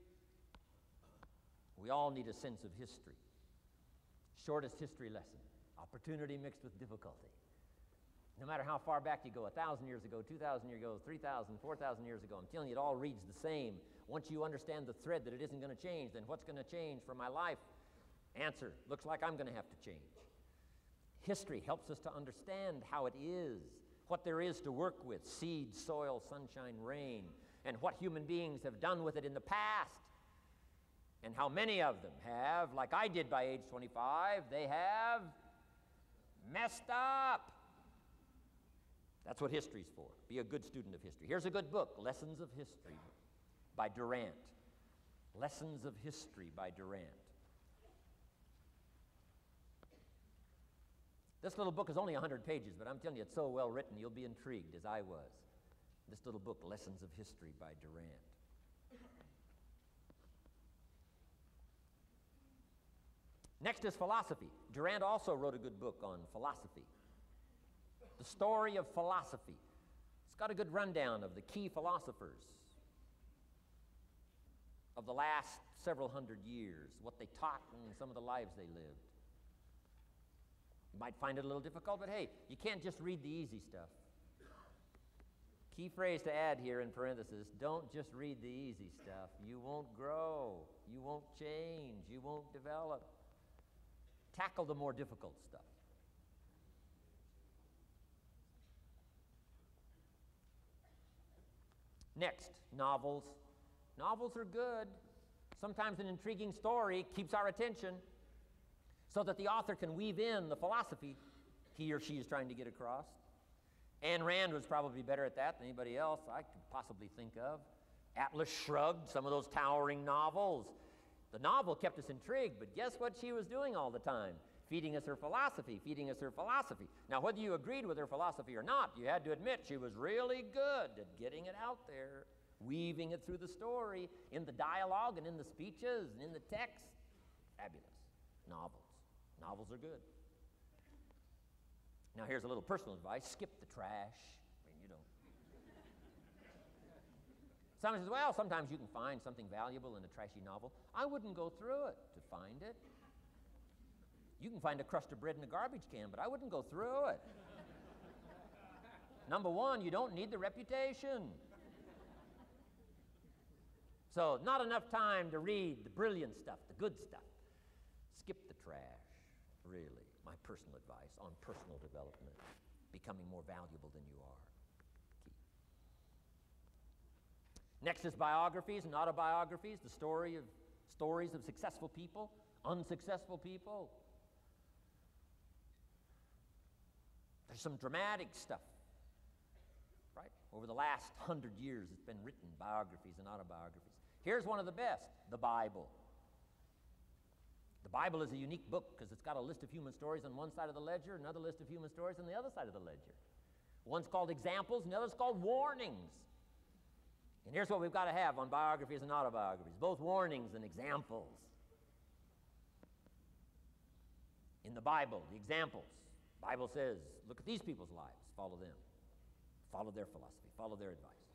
We all need a sense of history. Shortest history lesson, opportunity mixed with difficulty. No matter how far back you go, 1,000 years ago, 2,000 years ago, 3,000, 4,000 years ago, I'm telling you, it all reads the same. Once you understand the thread that it isn't going to change, then what's going to change for my life? Answer, looks like I'm going to have to change. History helps us to understand how it is, what there is to work with, seed, soil, sunshine, rain, and what human beings have done with it in the past. And how many of them have, like I did by age 25, they have messed up. That's what history's for. Be a good student of history. Here's a good book, Lessons of History by Durant. Lessons of History by Durant. This little book is only 100 pages, but I'm telling you, it's so well written, you'll be intrigued, as I was. This little book, Lessons of History by Durant. Next is philosophy. Durant also wrote a good book on philosophy. The Story of Philosophy. It's got a good rundown of the key philosophers of the last several hundred years, what they taught and some of the lives they lived. You might find it a little difficult, but hey, you can't just read the easy stuff. Key phrase to add here in parentheses, don't just read the easy stuff. You won't grow. You won't change. You won't develop. Tackle the more difficult stuff. Next, novels. Novels are good. Sometimes an intriguing story keeps our attention so that the author can weave in the philosophy he or she is trying to get across. Ayn Rand was probably better at that than anybody else I could possibly think of. Atlas Shrugged, some of those towering novels. The novel kept us intrigued, but guess what she was doing all the time? Feeding us her philosophy, feeding us her philosophy. Now, whether you agreed with her philosophy or not, you had to admit she was really good at getting it out there, weaving it through the story, in the dialogue and in the speeches and in the text. Fabulous. Novels. Novels are good. Now, here's a little personal advice. Skip the trash. I mean, you don't. Someone says, well, sometimes you can find something valuable in a trashy novel. I wouldn't go through it to find it. You can find a crust of bread in a garbage can, but I wouldn't go through it. Number one, you don't need the reputation. So, not enough time to read the brilliant stuff, the good stuff. Skip the trash, really. My personal advice on personal development, becoming more valuable than you are. Key. Next is biographies and autobiographies, the stories of successful people, unsuccessful people. There's some dramatic stuff Over the last 100 years, it's been written, biographies and autobiographies. Here's one of the best, the Bible. The Bible is a unique book because it's got a list of human stories on one side of the ledger, another list of human stories on the other side of the ledger. One's called examples, and the other's called warnings. And here's what we've got to have on biographies and autobiographies, both warnings and examples. In the Bible, the examples. The Bible says, look at these people's lives, follow them. Follow their philosophy, follow their advice.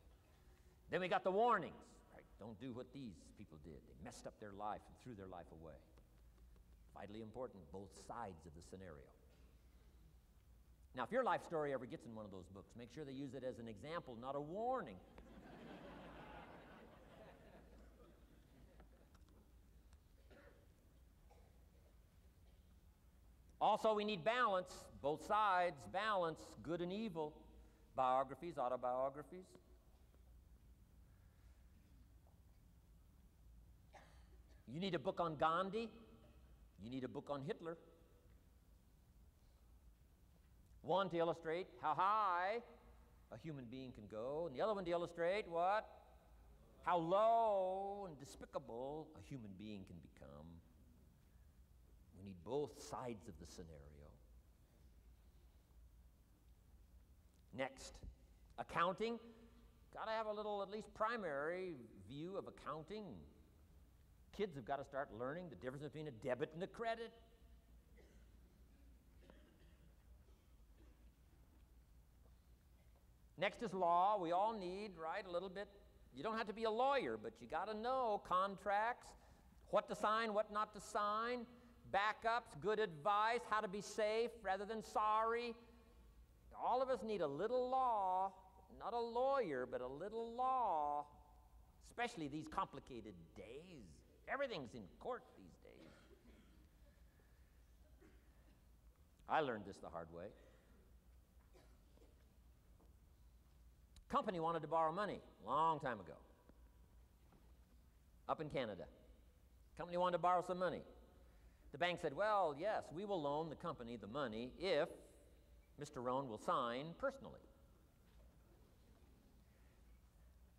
Then we got the warnings, right? Don't do what these people did. They messed up their life and threw their life away. Vitally important, both sides of the scenario. Now, if your life story ever gets in one of those books, make sure they use it as an example, not a warning. Also, we need balance, both sides, balance, good and evil, biographies, autobiographies. You need a book on Gandhi. You need a book on Hitler. One to illustrate how high a human being can go, and the other one to illustrate what? How low and despicable a human being can become. We need both sides of the scenario. Next, accounting. Got to have a little, at least primary view of accounting. Kids have got to start learning the difference between a debit and a credit. Next is law. We all need, right, a little bit. You don't have to be a lawyer, but you got to know contracts, what to sign, what not to sign, backups, good advice, how to be safe rather than sorry. All of us need a little law, not a lawyer, but a little law, especially these complicated days. Everything's in court these days. I learned this the hard way. Company wanted to borrow money a long time ago, up in Canada. Company wanted to borrow some money. The bank said, well, yes, we will loan the company the money if Mr. Rohn will sign personally.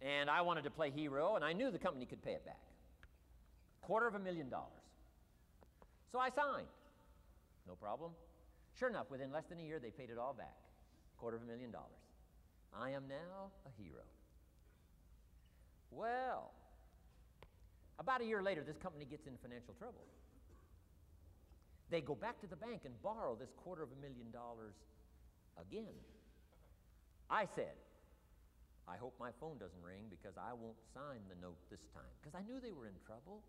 And I wanted to play hero, and I knew the company could pay it back. $250,000. So I signed. No problem. Sure enough, within less than a year, they paid it all back. $250,000. I am now a hero. Well, about a year later, this company gets in financial trouble. They go back to the bank and borrow this $250,000 again. I said, I hope my phone doesn't ring because I won't sign the note this time. Because I knew they were in trouble.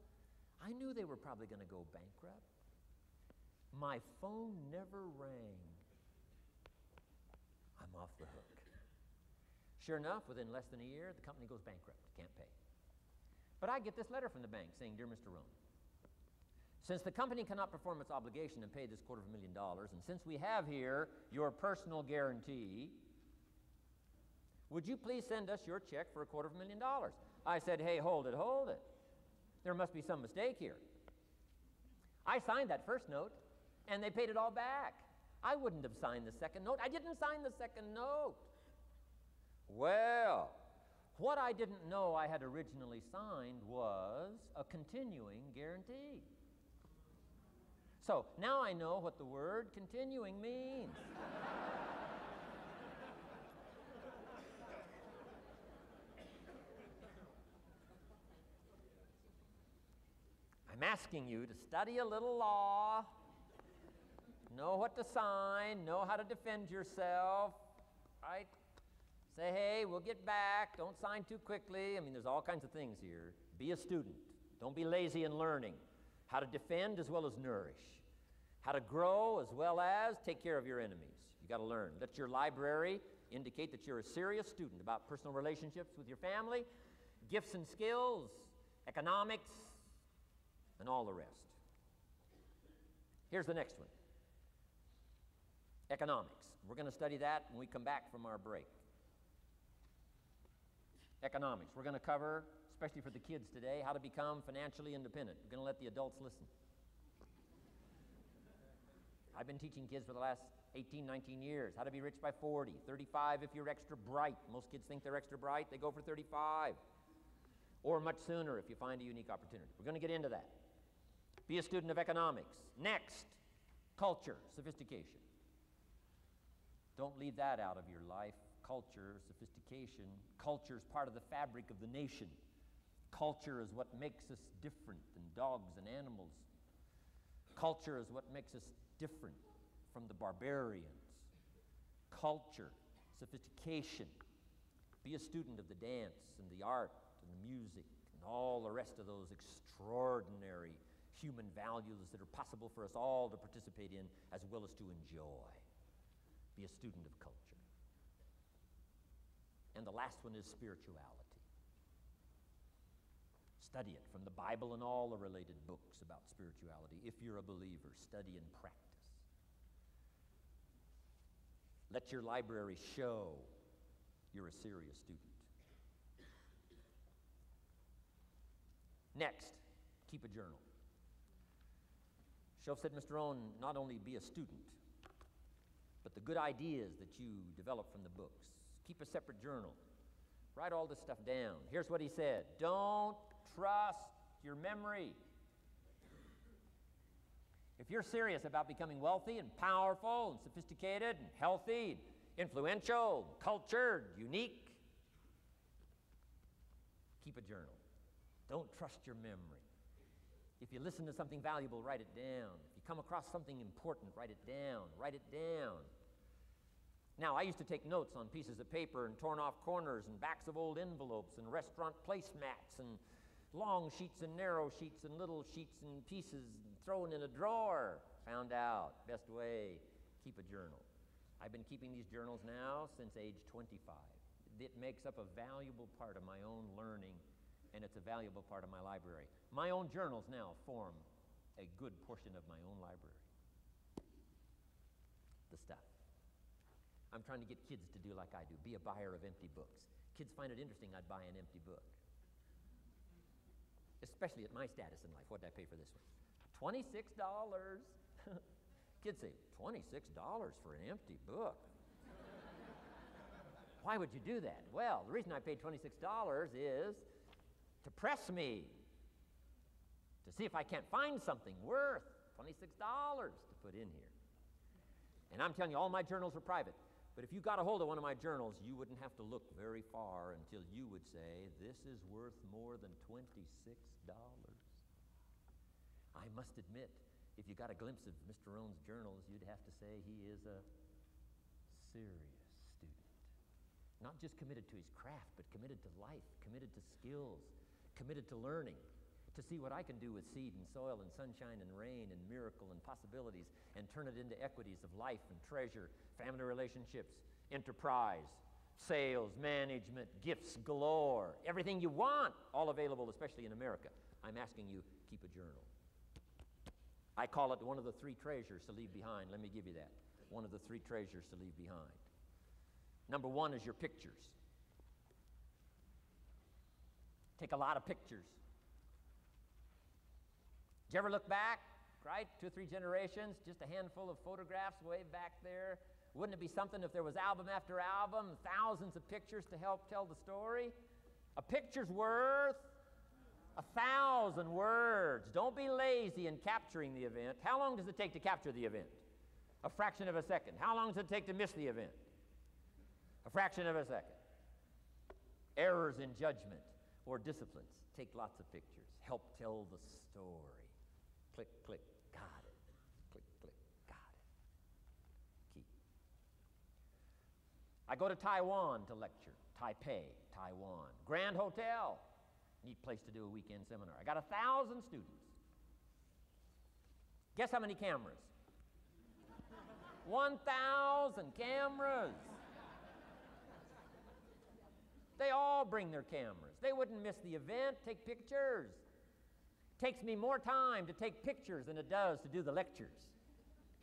I knew they were probably going to go bankrupt. My phone never rang. I'm off the hook. Sure enough, within less than a year, the company goes bankrupt. Can't pay. But I get this letter from the bank saying, Dear Mr. Rohn, since the company cannot perform its obligation and pay this $250,000, and since we have here your personal guarantee, would you please send us your check for $250,000? I said, hey, hold it. There must be some mistake here. I signed that first note, and they paid it all back. I wouldn't have signed the second note. I didn't sign the second note. Well, what I didn't know I had originally signed was a continuing guarantee. So now I know what the word continuing means. I'm asking you to study a little law, know what to sign, know how to defend yourself, right? Say, hey, we'll get back. Don't sign too quickly. I mean, there's all kinds of things here. Be a student. Don't be lazy in learning. How to defend as well as nourish. How to grow as well as take care of your enemies. You got to learn. Let your library indicate that you're a serious student about personal relationships with your family, gifts and skills, economics, and all the rest. Here's the next one. Economics. We're going to study that when we come back from our break. Economics. We're going to cover, especially for the kids today, how to become financially independent. We're going to let the adults listen. I've been teaching kids for the last 18, 19 years how to be rich by 40, 35 if you're extra bright. Most kids think they're extra bright. They go for 35. Or much sooner if you find a unique opportunity. We're going to get into that. Be a student of economics. Next, culture, sophistication. Don't leave that out of your life. Culture, sophistication. Culture is part of the fabric of the nation. Culture is what makes us different than dogs and animals. Culture is what makes us different from the barbarians. Culture, sophistication. Be a student of the dance and the art and the music and all the rest of those extraordinary human values that are possible for us all to participate in as well as to enjoy. Be a student of culture. And the last one is spirituality. Study it from the Bible and all the related books about spirituality. If you're a believer, study and practice. Let your library show you're a serious student. Next, keep a journal. Shoaff said, Mr. Rohn, not only be a student, but the good ideas that you develop from the books. Keep a separate journal. Write all this stuff down. Here's what he said. Don't trust your memory. If you're serious about becoming wealthy and powerful and sophisticated and healthy, influential, cultured, unique, keep a journal. Don't trust your memory. If you listen to something valuable, write it down. If you come across something important, write it down. Write it down. Now, I used to take notes on pieces of paper and torn off corners and backs of old envelopes and restaurant placemats and long sheets and narrow sheets and little sheets and pieces thrown in a drawer. Found out, best way, keep a journal. I've been keeping these journals now since age 25. It makes up a valuable part of my own learning, and it's a valuable part of my library. My own journals now form a good portion of my own library. The stuff. I'm trying to get kids to do like I do, be a buyer of empty books. Kids find it interesting I'd buy an empty book. Especially at my status in life. What did I pay for this one? $26. Kids say, $26 for an empty book? Why would you do that? Well, the reason I paid $26 is to press me, to see if I can't find something worth $26 to put in here. And I'm telling you, all my journals are private. But if you got a hold of one of my journals, you wouldn't have to look very far until you would say, this is worth more than $26. I must admit, if you got a glimpse of Mr. Rohn's journals, you'd have to say he is a serious student. Not just committed to his craft, but committed to life, committed to skills, committed to learning, to see what I can do with seed and soil and sunshine and rain and miracle and possibilities and turn it into equities of life and treasure, family relationships, enterprise, sales, management, gifts galore, everything you want, all available, especially in America. I'm asking you, keep a journal. I call it one of the three treasures to leave behind. Let me give you that. One of the three treasures to leave behind. Number one is your pictures. Take a lot of pictures. Did you ever look back, right? 2 or 3 generations, just a handful of photographs way back there. Wouldn't it be something if there was album after album, thousands of pictures to help tell the story? A picture's worth 1,000 words. Don't be lazy in capturing the event. How long does it take to capture the event? A fraction of a second. How long does it take to miss the event? A fraction of a second. Errors in judgment or disciplines. Take lots of pictures. Help tell the story. Click, click, got it. Click, click, got it. Key. I go to Taiwan to lecture. Taipei, Taiwan. Grand Hotel. Neat place to do a weekend seminar. I got 1,000 students. Guess how many cameras? 1,000 cameras. They all bring their cameras. They wouldn't miss the event, take pictures. Takes me more time to take pictures than it does to do the lectures.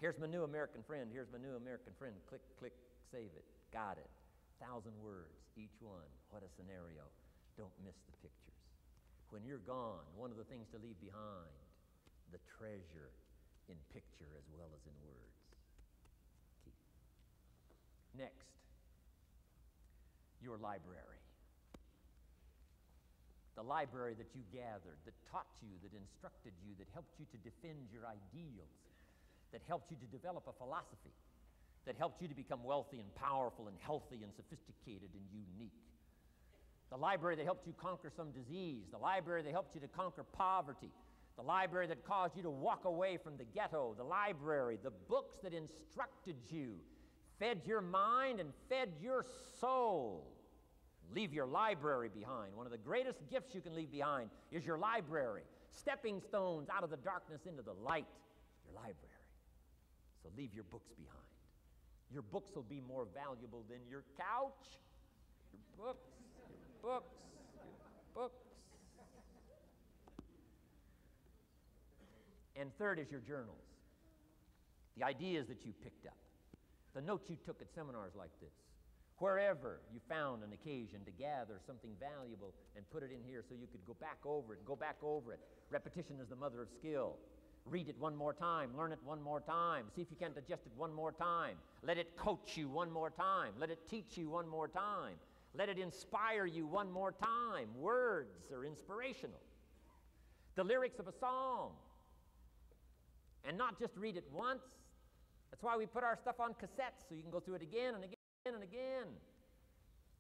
Here's my new American friend. Here's my new American friend. Click, click, save it. Got it. 1,000 words, each one. What a scenario. Don't miss the pictures. When you're gone, one of the things to leave behind, the treasure in picture as well as in words. Next, your library. The library that you gathered, that taught you, that instructed you, that helped you to defend your ideals, that helped you to develop a philosophy, that helped you to become wealthy and powerful and healthy and sophisticated and unique. The library that helped you conquer some disease, the library that helped you to conquer poverty, the library that caused you to walk away from the ghetto, the library, the books that instructed you, fed your mind and fed your soul. Leave your library behind. One of the greatest gifts you can leave behind is your library. Stepping stones out of the darkness into the light, your library. So leave your books behind. Your books will be more valuable than your couch. Your books, your books, your books. And third is your journals. The ideas that you picked up. The notes you took at seminars like this. Wherever you found an occasion to gather something valuable and put it in here so you could go back over it and go back over it. Repetition is the mother of skill. Read it one more time. Learn it one more time. See if you can digest it one more time. Let it coach you one more time. Let it teach you one more time. Let it inspire you one more time. Words are inspirational. The lyrics of a song. And not just read it once. That's why we put our stuff on cassettes so you can go through it again and again and again.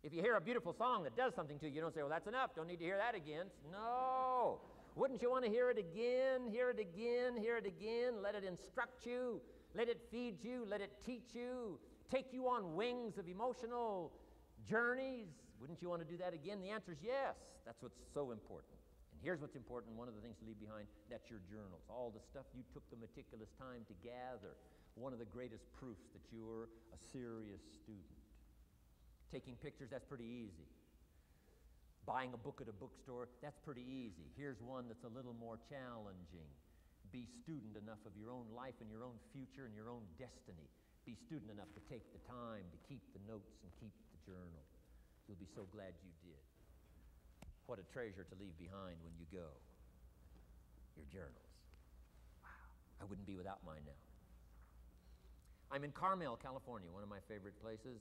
If you hear a beautiful song that does something to you, you don't say, well, that's enough. Don't need to hear that again. No. Wouldn't you want to hear it again, hear it again, hear it again? Let it instruct you. Let it feed you. Let it teach you. Take you on wings of emotional journeys. Wouldn't you want to do that again? The answer is yes. That's what's so important. And here's what's important. One of the things to leave behind, that's your journals. All the stuff you took the meticulous time to gather. One of the greatest proofs that you're a serious student. Taking pictures, that's pretty easy. Buying a book at a bookstore, that's pretty easy. Here's one that's a little more challenging. Be student enough of your own life and your own future and your own destiny. Be student enough to take the time to keep the notes and keep the journal. You'll be so glad you did. What a treasure to leave behind when you go. Your journals. Wow. I wouldn't be without mine now. I'm in Carmel, California, one of my favorite places.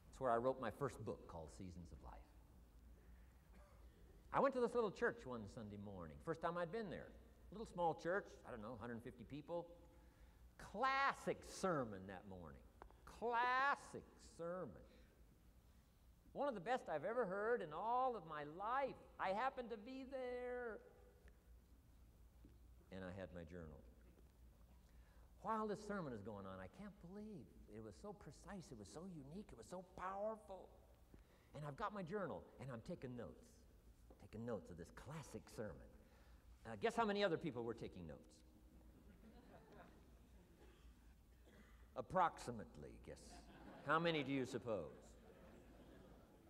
It's where I wrote my first book called Seasons of Life. I went to this little church one Sunday morning. First time I'd been there. Little small church, I don't know, 150 people. Classic sermon that morning. Classic sermon. One of the best I've ever heard in all of my life. I happened to be there. And I had my journal. While this sermon is going on, I can't believe it was so precise, it was so unique, it was so powerful. And I've got my journal, and I'm taking notes. Taking notes of this classic sermon. Guess how many other people were taking notes? Approximately, guess. How many do you suppose?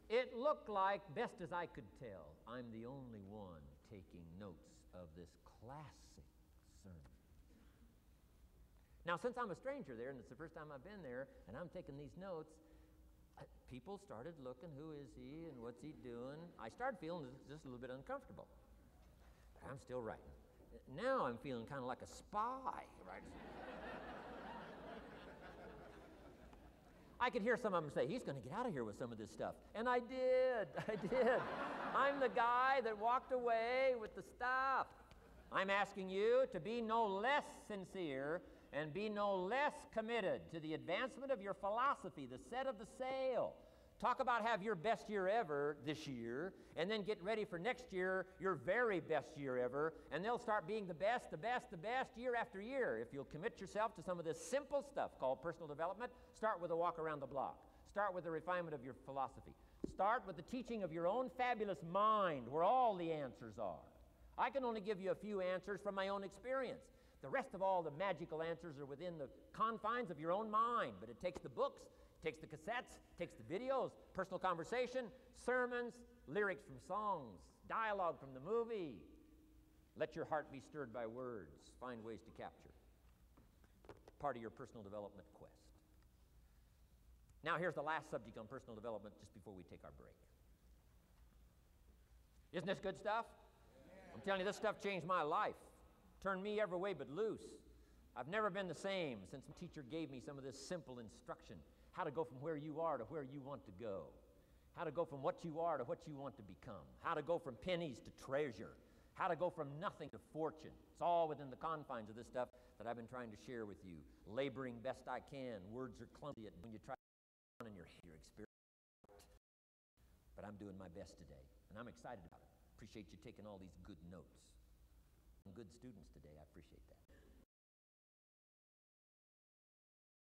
It looked like, best as I could tell, I'm the only one taking notes of this classic sermon. Now, since I'm a stranger there, and it's the first time I've been there, and I'm taking these notes, people started looking, who is he and what's he doing? I started feeling just a little bit uncomfortable. But I'm still writing. Now I'm feeling kind of like a spy, right? I could hear some of them say, he's going to get out of here with some of this stuff. And I did. I'm the guy that walked away with the stuff. I'm asking you to be no less sincere and be no less committed to the advancement of your philosophy, the set of the sail. Talk about have your best year ever this year, and then get ready for next year, your very best year ever, and they'll start being the best year after year. If you'll commit yourself to some of this simple stuff called personal development, start with a walk around the block. Start with the refinement of your philosophy. Start with the teaching of your own fabulous mind, where all the answers are. I can only give you a few answers from my own experience. The rest of all the magical answers are within the confines of your own mind, but it takes the books, takes the cassettes, takes the videos, personal conversation, sermons, lyrics from songs, dialogue from the movie. Let your heart be stirred by words. Find ways to capture. Part of your personal development quest. Now here's the last subject on personal development just before we take our break. Isn't this good stuff? I'm telling you, this stuff changed my life. Turned me every way but loose. I've never been the same since my teacher gave me some of this simple instruction, how to go from where you are to where you want to go, how to go from what you are to what you want to become, how to go from pennies to treasure, how to go from nothing to fortune. It's all within the confines of this stuff that I've been trying to share with you. Laboring best I can. Words are clumsy when you try to in your experience. But I'm doing my best today, and I'm excited about it. Appreciate you taking all these good notes. Good students today. I appreciate that.